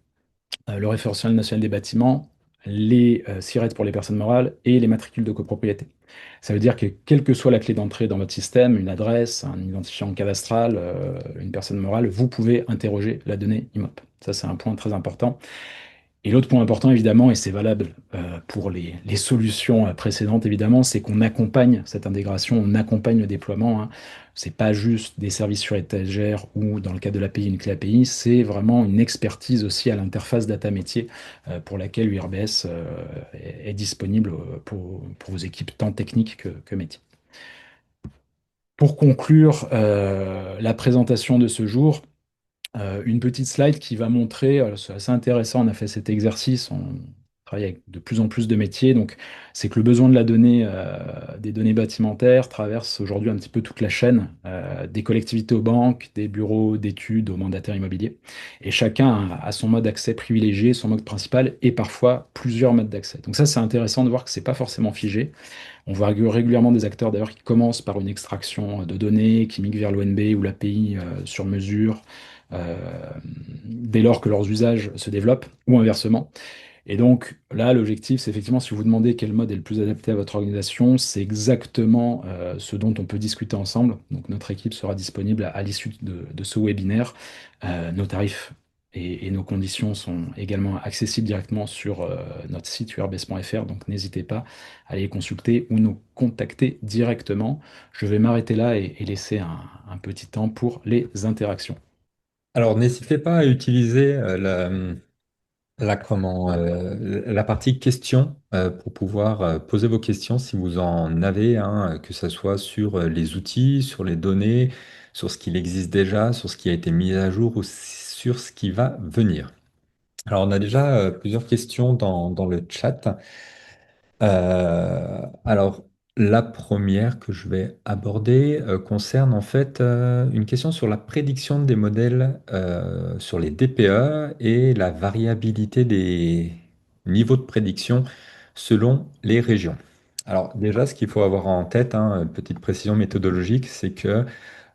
Le référentiel national des bâtiments, les SIRET pour les personnes morales et les matricules de copropriété. Ça veut dire que quelle que soit la clé d'entrée dans votre système, une adresse, un identifiant cadastral, une personne morale, vous pouvez interroger la donnée IMOP. Ça, c'est un point très important. Et l'autre point important, évidemment, et c'est valable pour les solutions précédentes, évidemment, c'est qu'on accompagne cette intégration, on accompagne le déploiement, hein. C'est pas juste des services sur étagère ou, dans le cas de l'API, une clé API, c'est vraiment une expertise aussi à l'interface data métier pour laquelle URBS est disponible pour vos équipes tant techniques que métiers. Pour conclure la présentation de ce jour, une petite slide qui va montrer, c'est assez intéressant, on a fait cet exercice, on travaille avec de plus en plus de métiers, donc c'est que le besoin de la donnée, des données bâtimentaires traverse aujourd'hui un petit peu toute la chaîne, des collectivités aux banques, des bureaux d'études aux mandataires immobiliers, et chacun a son mode d'accès privilégié, son mode principal, et parfois plusieurs modes d'accès. Donc ça, c'est intéressant de voir que c'est pas forcément figé. On voit régulièrement des acteurs d'ailleurs qui commencent par une extraction de données, qui migrent vers l'ONB ou l'API sur mesure, euh, dès lors que leurs usages se développent, ou inversement. Et donc là, l'objectif, c'est effectivement, si vous vous demandez quel mode est le plus adapté à votre organisation, c'est exactement ce dont on peut discuter ensemble. Donc notre équipe sera disponible à l'issue de ce webinaire. Nos tarifs et nos conditions sont également accessibles directement sur notre site urbs.fr, donc n'hésitez pas à aller les consulter ou nous contacter directement. Je vais m'arrêter là et laisser un petit temps pour les interactions. Alors, n'hésitez pas à utiliser Là, comment la partie questions pour pouvoir poser vos questions si vous en avez, hein, que ce soit sur les outils, sur les données, sur ce qu'il existe déjà, sur ce qui a été mis à jour ou sur ce qui va venir. Alors, on a déjà plusieurs questions dans le chat. Alors, la première que je vais aborder concerne en fait une question sur la prédiction des modèles sur les DPE et la variabilité des niveaux de prédiction selon les régions. Alors déjà, ce qu'il faut avoir en tête, hein, une petite précision méthodologique, c'est que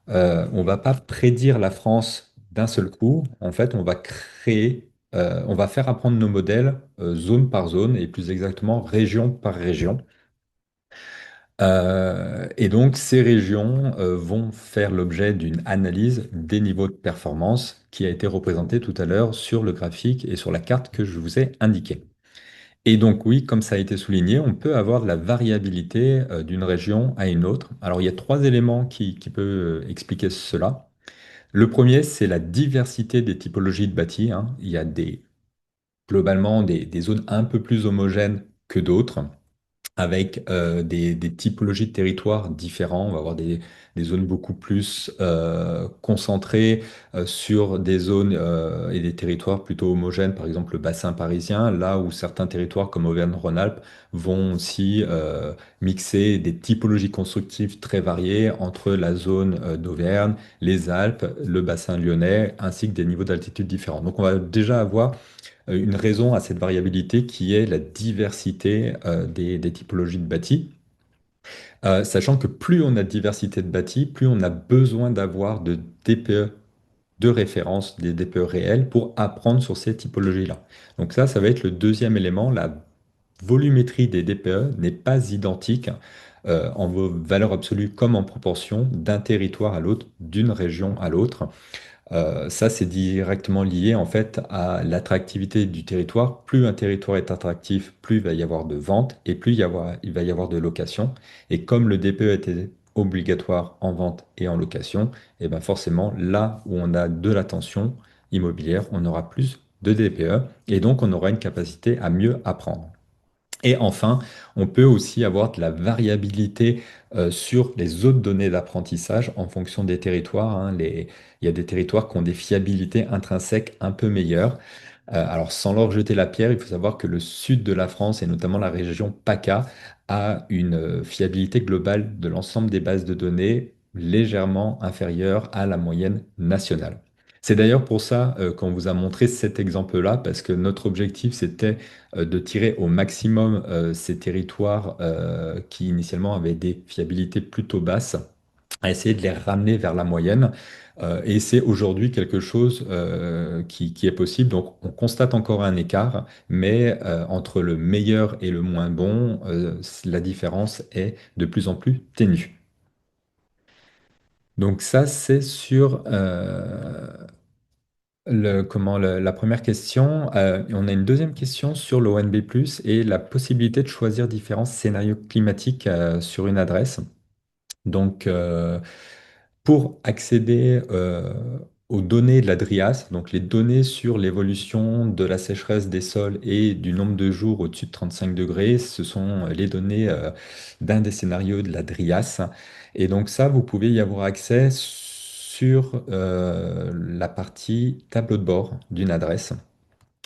on va pas prédire la France d'un seul coup. En fait, on va on va faire apprendre nos modèles zone par zone et plus exactement région par région. Et donc, ces régions vont faire l'objet d'une analyse des niveaux de performance qui a été représentée tout à l'heure sur le graphique et sur la carte que je vous ai indiquée. Et donc, oui, comme ça a été souligné, on peut avoir de la variabilité d'une région à une autre. Alors, il y a trois éléments qui peuvent expliquer cela. Le premier, c'est la diversité des typologies de bâtis, hein. Il y a globalement des zones un peu plus homogènes que d'autres avec des typologies de territoires différents. On va avoir des zones beaucoup plus concentrées sur des zones et des territoires plutôt homogènes, par exemple le bassin parisien, là où certains territoires comme Auvergne-Rhône-Alpes vont aussi mixer des typologies constructives très variées entre la zone d'Auvergne, les Alpes, le bassin lyonnais, ainsi que des niveaux d'altitude différents. Donc on va déjà avoir une raison à cette variabilité qui est la diversité des typologies de bâtis. Sachant que plus on a de diversité de bâtis, plus on a besoin d'avoir de DPE de référence, des DPE réels, pour apprendre sur ces typologies-là. Donc ça va être le deuxième élément. La volumétrie des DPE n'est pas identique en valeur absolue comme en proportion d'un territoire à l'autre, d'une région à l'autre. Ça, c'est directement lié en fait à l'attractivité du territoire. Plus un territoire est attractif, plus il va y avoir de ventes et plus il va y avoir de locations. Et comme le DPE était obligatoire en vente et en location, et ben forcément, là où on a de la tension immobilière, on aura plus de DPE et donc on aura une capacité à mieux apprendre. Et enfin, on peut aussi avoir de la variabilité sur les autres données d'apprentissage en fonction des territoires, hein. Il y a des territoires qui ont des fiabilités intrinsèques un peu meilleures. Alors, sans leur jeter la pierre, il faut savoir que le sud de la France et notamment la région PACA a une fiabilité globale de l'ensemble des bases de données légèrement inférieure à la moyenne nationale. C'est d'ailleurs pour ça qu'on vous a montré cet exemple-là, parce que notre objectif, c'était de tirer au maximum ces territoires qui initialement avaient des fiabilités plutôt basses, à essayer de les ramener vers la moyenne. Et c'est aujourd'hui quelque chose qui est possible. Donc on constate encore un écart, mais entre le meilleur et le moins bon, la différence est de plus en plus ténue. Donc ça, c'est sur la première question. On a une deuxième question sur l'ONB+, et la possibilité de choisir différents scénarios climatiques sur une adresse. Donc, pour accéder aux données de la DRIAS, donc les données sur l'évolution de la sécheresse des sols et du nombre de jours au-dessus de 35 degrés, ce sont les données d'un des scénarios de la DRIAS. Et donc ça, vous pouvez y avoir accès sur la partie tableau de bord d'une adresse.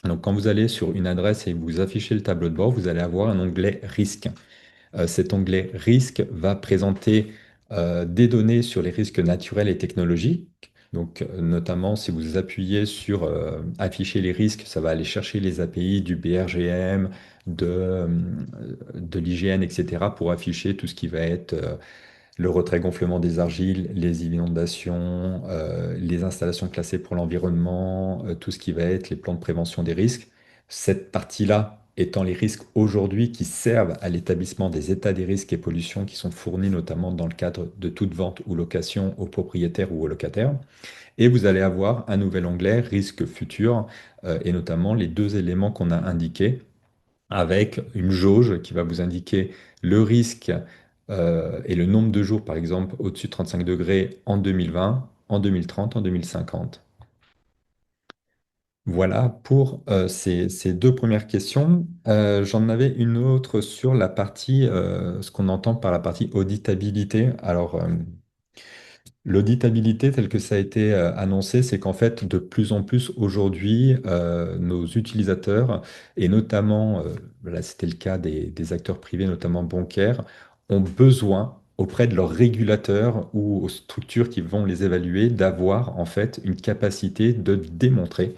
Donc quand vous allez sur une adresse et que vous affichez le tableau de bord, vous allez avoir un onglet risque. Cet onglet risque va présenter des données sur les risques naturels et technologiques. Donc, notamment, si vous appuyez sur afficher les risques, ça va aller chercher les API du BRGM, de l'IGN, etc., pour afficher tout ce qui va être le retrait gonflement des argiles, les inondations, les installations classées pour l'environnement, tout ce qui va être les plans de prévention des risques. Cette partie-là étant les risques aujourd'hui qui servent à l'établissement des états des risques et pollutions qui sont fournis notamment dans le cadre de toute vente ou location aux propriétaires ou aux locataires. Et vous allez avoir un nouvel onglet risques futurs et notamment les deux éléments qu'on a indiqués avec une jauge qui va vous indiquer le risque et le nombre de jours, par exemple, au-dessus de 35 degrés en 2020, en 2030, en 2050. Voilà pour ces deux premières questions. J'en avais une autre sur la partie, ce qu'on entend par la partie auditabilité. Alors, l'auditabilité, telle que ça a été annoncé, c'est qu'en fait, de plus en plus aujourd'hui, nos utilisateurs, et notamment, là c'était le cas des acteurs privés, notamment bancaires, ont besoin auprès de leurs régulateurs ou aux structures qui vont les évaluer, d'avoir en fait une capacité de démontrer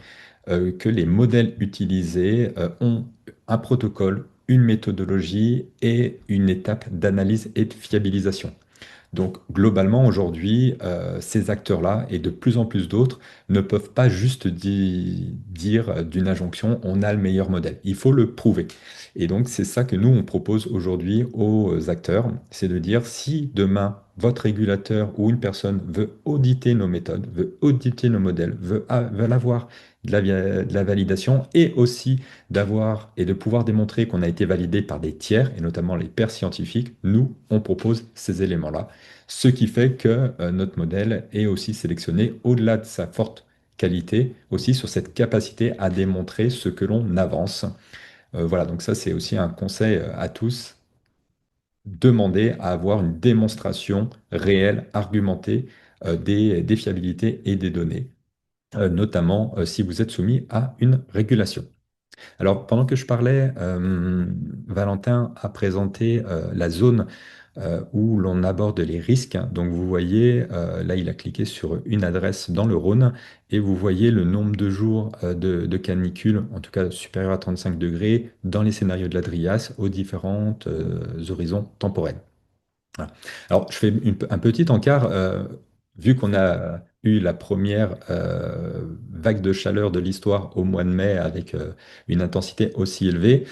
que les modèles utilisés ont un protocole, une méthodologie et une étape d'analyse et de fiabilisation. Donc globalement, aujourd'hui, ces acteurs-là et de plus en plus d'autres ne peuvent pas juste dire d'une injonction, on a le meilleur modèle. Il faut le prouver. Et donc c'est ça que nous, on propose aujourd'hui aux acteurs, c'est de dire si demain, votre régulateur ou une personne veut auditer nos méthodes, veut auditer nos modèles, veut avoir de la validation et aussi d'avoir et de pouvoir démontrer qu'on a été validé par des tiers, et notamment les pairs scientifiques, nous, on propose ces éléments-là. Ce qui fait que notre modèle est aussi sélectionné au-delà de sa forte qualité, aussi sur cette capacité à démontrer ce que l'on avance. Voilà, donc ça c'est aussi un conseil à tous. Demander à avoir une démonstration réelle, argumentée des fiabilités et des données, notamment si vous êtes soumis à une régulation. Alors, pendant que je parlais, Valentin a présenté la zone où l'on aborde les risques. Donc, vous voyez, là, il a cliqué sur une adresse dans le Rhône et vous voyez le nombre de jours de canicule, en tout cas supérieur à 35 degrés, dans les scénarios de la DRIAS aux différents horizons temporels. Voilà. Alors, je fais un petit encart. Vu qu'on a eu la première vague de chaleur de l'histoire au mois de mai avec une intensité aussi élevée,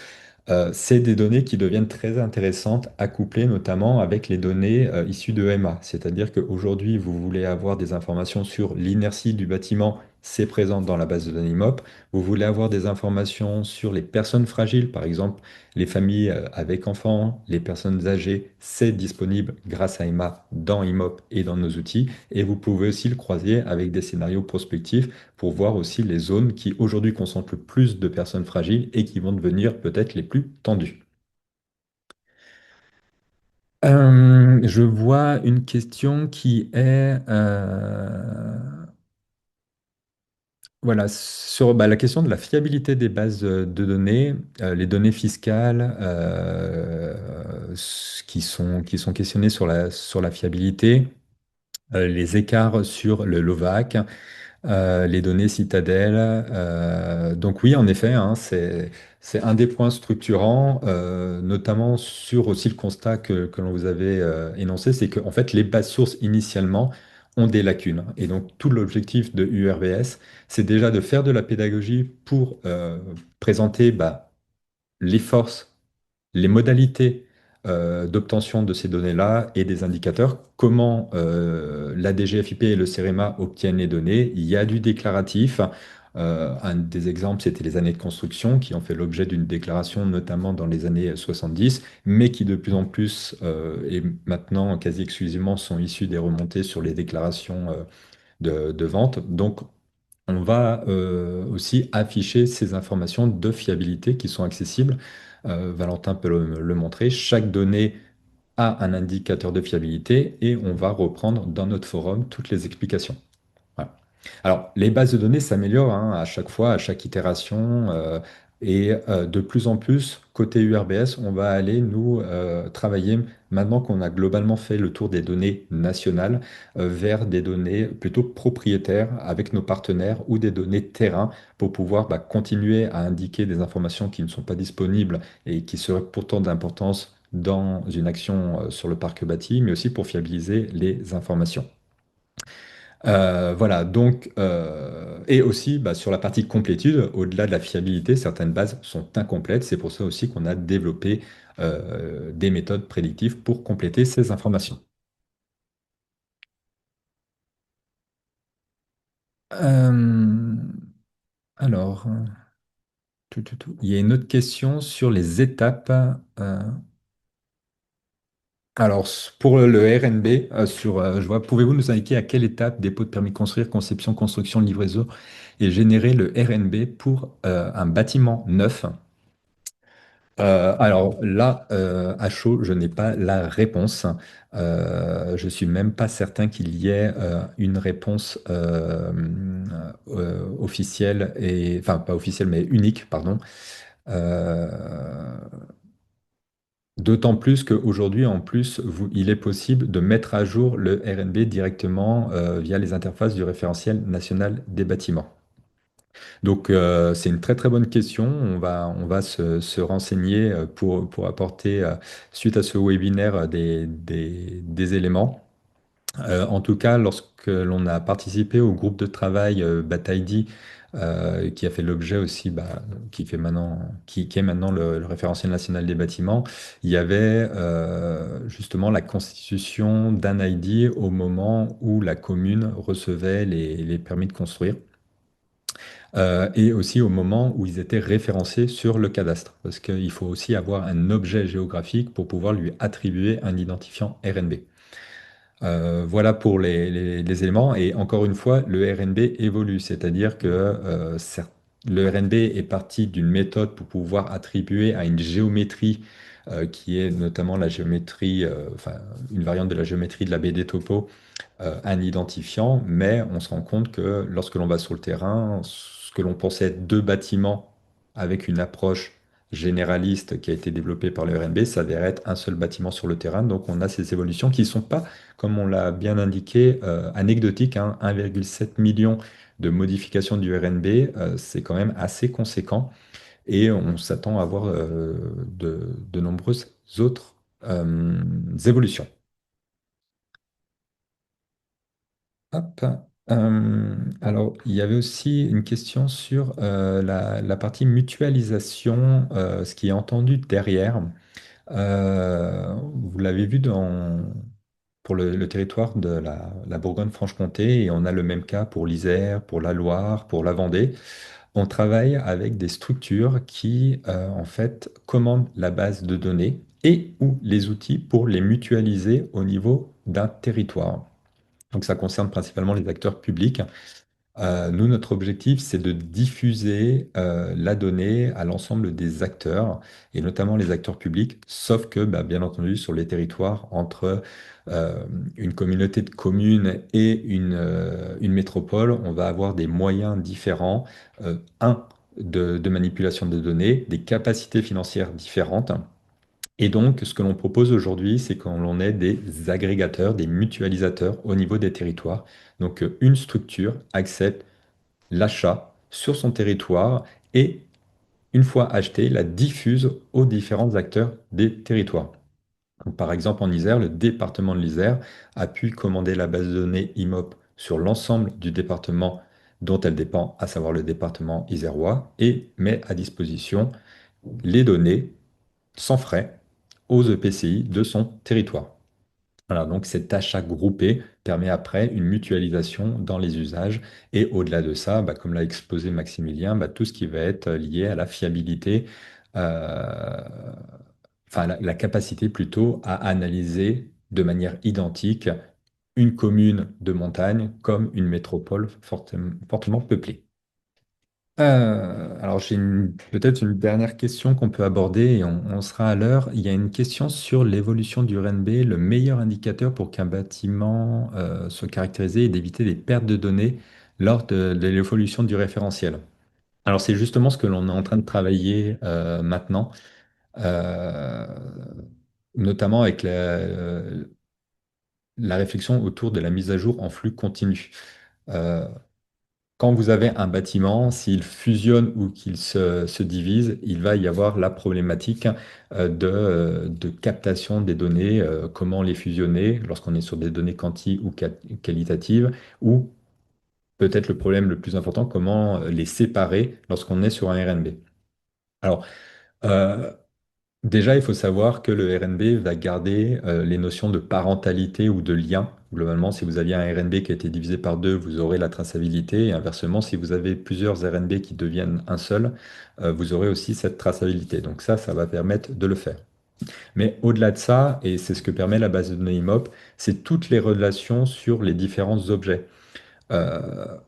c'est des données qui deviennent très intéressantes à coupler notamment avec les données issues de EMA. C'est-à-dire qu'aujourd'hui, vous voulez avoir des informations sur l'inertie du bâtiment, c'est présent dans la base de données IMOP. Vous voulez avoir des informations sur les personnes fragiles, par exemple les familles avec enfants, les personnes âgées, c'est disponible grâce à EMA dans IMOP et dans nos outils. Et vous pouvez aussi le croiser avec des scénarios prospectifs pour voir aussi les zones qui aujourd'hui concentrent le plus de personnes fragiles et qui vont devenir peut-être les plus tendues. Je vois une question qui est voilà, sur la question de la fiabilité des bases de données, les données fiscales qui sont questionnées sur la fiabilité, les écarts sur le LOVAC. Les données citadelles. Donc oui, en effet, hein, c'est un des points structurants, notamment sur aussi le constat que l'on vous avait énoncé, c'est qu'en fait, les bases sources initialement ont des lacunes. Et donc tout l'objectif de URBS, c'est déjà de faire de la pédagogie pour présenter les forces, les modalités d'obtention de ces données-là et des indicateurs, comment la DGFiP et le CEREMA obtiennent les données. Il y a du déclaratif. Un des exemples, c'était les années de construction qui ont fait l'objet d'une déclaration, notamment dans les années 70, mais qui de plus en plus et maintenant quasi exclusivement sont issus des remontées sur les déclarations de vente. Donc, on va aussi afficher ces informations de fiabilité qui sont accessibles. Valentin peut le montrer. Chaque donnée a un indicateur de fiabilité et on va reprendre dans notre forum toutes les explications. Voilà. Alors, les bases de données s'améliorent hein, à chaque fois, à chaque itération. De plus en plus, côté URBS, on va aller nous travailler, maintenant qu'on a globalement fait le tour des données nationales, vers des données plutôt propriétaires avec nos partenaires ou des données terrain pour pouvoir continuer à indiquer des informations qui ne sont pas disponibles et qui seraient pourtant d'importance dans une action sur le parc bâti, mais aussi pour fiabiliser les informations. Voilà, donc, et aussi sur la partie complétude, au-delà de la fiabilité, certaines bases sont incomplètes. C'est pour ça aussi qu'on a développé des méthodes prédictives pour compléter ces informations. Euh, alors, il y a une autre question sur les étapes. Alors, pour le RNB, je vois, pouvez-vous nous indiquer à quelle étape dépôt de permis de construire, conception, construction, livraison est généré le RNB pour un bâtiment neuf? Alors là, à chaud, je n'ai pas la réponse. Je suis même pas certain qu'il y ait une réponse officielle et enfin pas officielle mais unique, pardon. Euh, D'autant plus qu'aujourd'hui, en plus, il est possible de mettre à jour le RNB directement via les interfaces du référentiel national des bâtiments. Donc, c'est une très très bonne question. On va se renseigner pour apporter, suite à ce webinaire, des éléments. En tout cas, lorsque l'on a participé au groupe de travail Bataidi, qui a fait l'objet aussi, qui est maintenant le référentiel national des bâtiments, il y avait justement la constitution d'un ID au moment où la commune recevait les permis de construire. Et aussi au moment où ils étaient référencés sur le cadastre, parce qu'il faut aussi avoir un objet géographique pour pouvoir lui attribuer un identifiant RNB. Voilà pour les éléments. Et encore une fois, le RNB évolue, c'est-à-dire que le RNB est parti d'une méthode pour pouvoir attribuer à une géométrie qui est notamment la géométrie, enfin une variante de la géométrie de la BD Topo, un identifiant, mais on se rend compte que lorsque l'on va sur le terrain, ce que l'on pensait être deux bâtiments avec une approche généraliste qui a été développée par le RNB s'avère être un seul bâtiment sur le terrain. Donc on a ces évolutions qui ne sont pas, comme on l'a bien indiqué, anecdotiques, hein. 1,7 million de modifications du RNB, c'est quand même assez conséquent et on s'attend à avoir de nombreuses autres évolutions. Hop. Alors, il y avait aussi une question sur la partie mutualisation, ce qui est entendu derrière. Vous l'avez vu pour le territoire de la Bourgogne-Franche-Comté, et on a le même cas pour l'Isère, pour la Loire, pour la Vendée. On travaille avec des structures qui, en fait, commandent la base de données et ou les outils pour les mutualiser au niveau d'un territoire. Donc ça concerne principalement les acteurs publics. Nous, notre objectif, c'est de diffuser la donnée à l'ensemble des acteurs, et notamment les acteurs publics, sauf que, bah, bien entendu, sur les territoires, entre une communauté de communes et une métropole, on va avoir des moyens différents, de manipulation de données, des capacités financières différentes. Et donc, ce que l'on propose aujourd'hui, c'est qu'on ait des agrégateurs, des mutualisateurs au niveau des territoires. Donc, une structure accepte l'achat sur son territoire et, une fois acheté, la diffuse aux différents acteurs des territoires. Donc, par exemple, en Isère, le département de l'Isère a pu commander la base de données IMOP sur l'ensemble du département dont elle dépend, à savoir le département isérois, et met à disposition les données sans frais aux EPCI de son territoire. Voilà, donc cet achat groupé permet après une mutualisation dans les usages. Et au-delà de ça, bah, comme l'a exposé Maximilien, bah, tout ce qui va être lié à la fiabilité, euh, enfin la capacité plutôt à analyser de manière identique une commune de montagne comme une métropole fortement peuplée. Alors j'ai peut-être une dernière question qu'on peut aborder et on sera à l'heure. Il y a une question sur l'évolution du RNB, le meilleur indicateur pour qu'un bâtiment soit caractérisé et d'éviter des pertes de données lors de l'évolution du référentiel. Alors c'est justement ce que l'on est en train de travailler maintenant, euh, notamment avec la réflexion autour de la mise à jour en flux continu. Euh, Quand vous avez un bâtiment, s'il fusionne ou qu'il se divise, il va y avoir la problématique de captation des données, comment les fusionner lorsqu'on est sur des données quanti ou qualitatives, ou peut-être le problème le plus important, comment les séparer lorsqu'on est sur un RNB. Alors, euh, déjà, il faut savoir que le RNB va garder les notions de parentalité ou de lien. Globalement, si vous aviez un RNB qui a été divisé par deux, vous aurez la traçabilité. Et inversement, si vous avez plusieurs RNB qui deviennent un seul, vous aurez aussi cette traçabilité. Donc ça va permettre de le faire. Mais au-delà de ça, et c'est ce que permet la base de données IMOP, c'est toutes les relations sur les différents objets. Euh,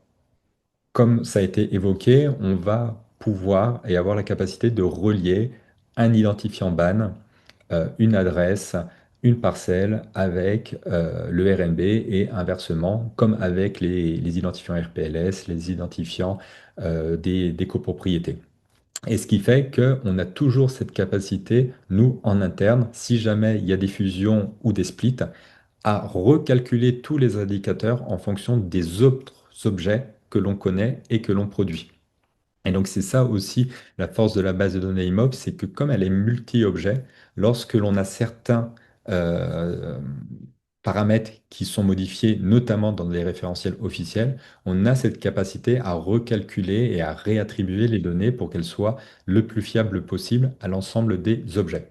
Comme ça a été évoqué, on va pouvoir et avoir la capacité de relier un identifiant BAN, une adresse, une parcelle avec le RNB et inversement, comme avec les identifiants RPLS, les identifiants des copropriétés. Et ce qui fait qu'on a toujours cette capacité, nous, en interne, si jamais il y a des fusions ou des splits, à recalculer tous les indicateurs en fonction des autres objets que l'on connaît et que l'on produit. Et donc c'est ça aussi la force de la base de données IMOP, c'est que comme elle est multi-objet, lorsque l'on a certains euh, paramètres qui sont modifiés, notamment dans les référentiels officiels, on a cette capacité à recalculer et à réattribuer les données pour qu'elles soient le plus fiables possible à l'ensemble des objets.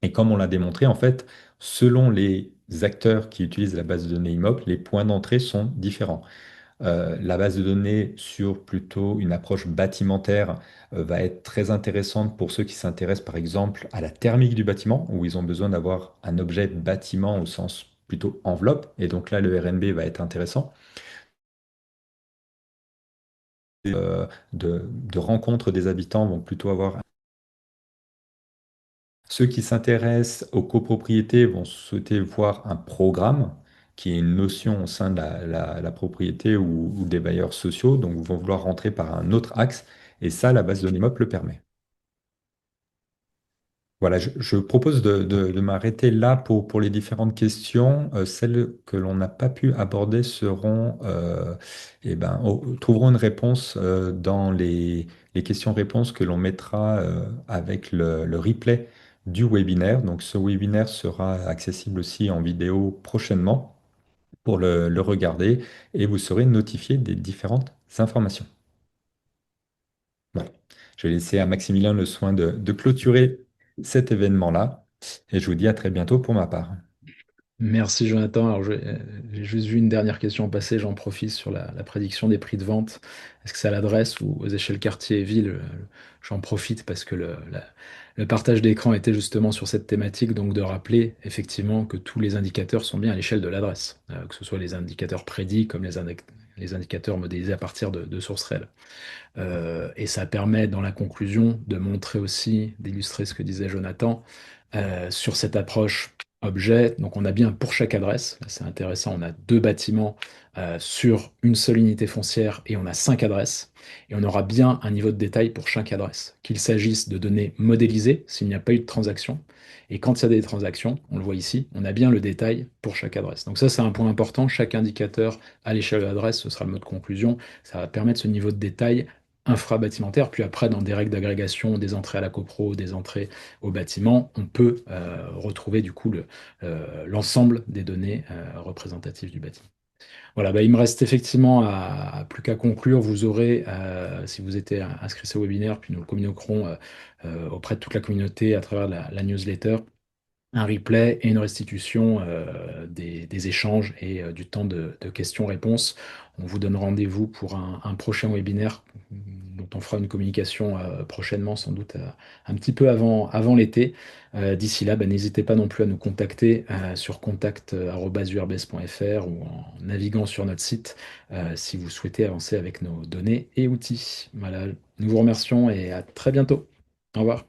Et comme on l'a démontré, en fait, selon les acteurs qui utilisent la base de données IMOP, les points d'entrée sont différents. La base de données sur plutôt une approche bâtimentaire va être très intéressante pour ceux qui s'intéressent par exemple à la thermique du bâtiment, où ils ont besoin d'avoir un objet bâtiment au sens plutôt enveloppe, et donc là le RNB va être intéressant. De rencontres des habitants vont plutôt avoir. Ceux qui s'intéressent aux copropriétés vont souhaiter voir un programme qui est une notion au sein de la propriété ou des bailleurs sociaux, donc vont vouloir rentrer par un autre axe, et ça, la base de l'immeuble le permet. Voilà, je propose de m'arrêter là pour les différentes questions. Celles que l'on n'a pas pu aborder seront, trouveront une réponse dans les questions-réponses que l'on mettra avec le replay du webinaire. Donc, ce webinaire sera accessible aussi en vidéo prochainement pour le regarder et vous serez notifié des différentes informations. Voilà. Je vais laisser à Maximilien le soin de clôturer cet événement-là et je vous dis à très bientôt pour ma part. Merci Jonathan. Alors, j'ai juste vu une dernière question passer, j'en profite sur la prédiction des prix de vente. Est-ce que c'est à l'adresse ou aux échelles quartier et ville? J'en profite parce que le partage d'écran était justement sur cette thématique, donc de rappeler effectivement que tous les indicateurs sont bien à l'échelle de l'adresse, que ce soit les indicateurs prédits comme les indicateurs modélisés à partir de sources réelles. Et ça permet dans la conclusion de montrer aussi, d'illustrer ce que disait Jonathan sur cette approche objet. Donc on a bien pour chaque adresse, c'est intéressant, on a deux bâtiments sur une seule unité foncière et on a cinq adresses. Et on aura bien un niveau de détail pour chaque adresse, qu'il s'agisse de données modélisées s'il n'y a pas eu de transaction. Et quand il y a des transactions, on le voit ici, on a bien le détail pour chaque adresse. Donc ça, c'est un point important. Chaque indicateur à l'échelle de l'adresse, ce sera le mot de conclusion. Ça va permettre ce niveau de détail infra-bâtimentaire. Puis après, dans des règles d'agrégation, des entrées à la copro, des entrées au bâtiment, on peut retrouver du coup l'ensemble des données représentatives du bâtiment. Voilà, bah, il me reste effectivement plus qu'à conclure. Vous aurez, si vous êtes inscrit à ce webinaire, puis nous le communiquerons auprès de toute la communauté à travers la newsletter, un replay et une restitution des échanges et du temps de questions-réponses. On vous donne rendez-vous pour un prochain webinaire dont on fera une communication prochainement, sans doute un petit peu avant l'été. D'ici là, bah, n'hésitez pas non plus à nous contacter sur contact@urbs.fr ou en naviguant sur notre site si vous souhaitez avancer avec nos données et outils. Voilà, nous vous remercions et à très bientôt. Au revoir.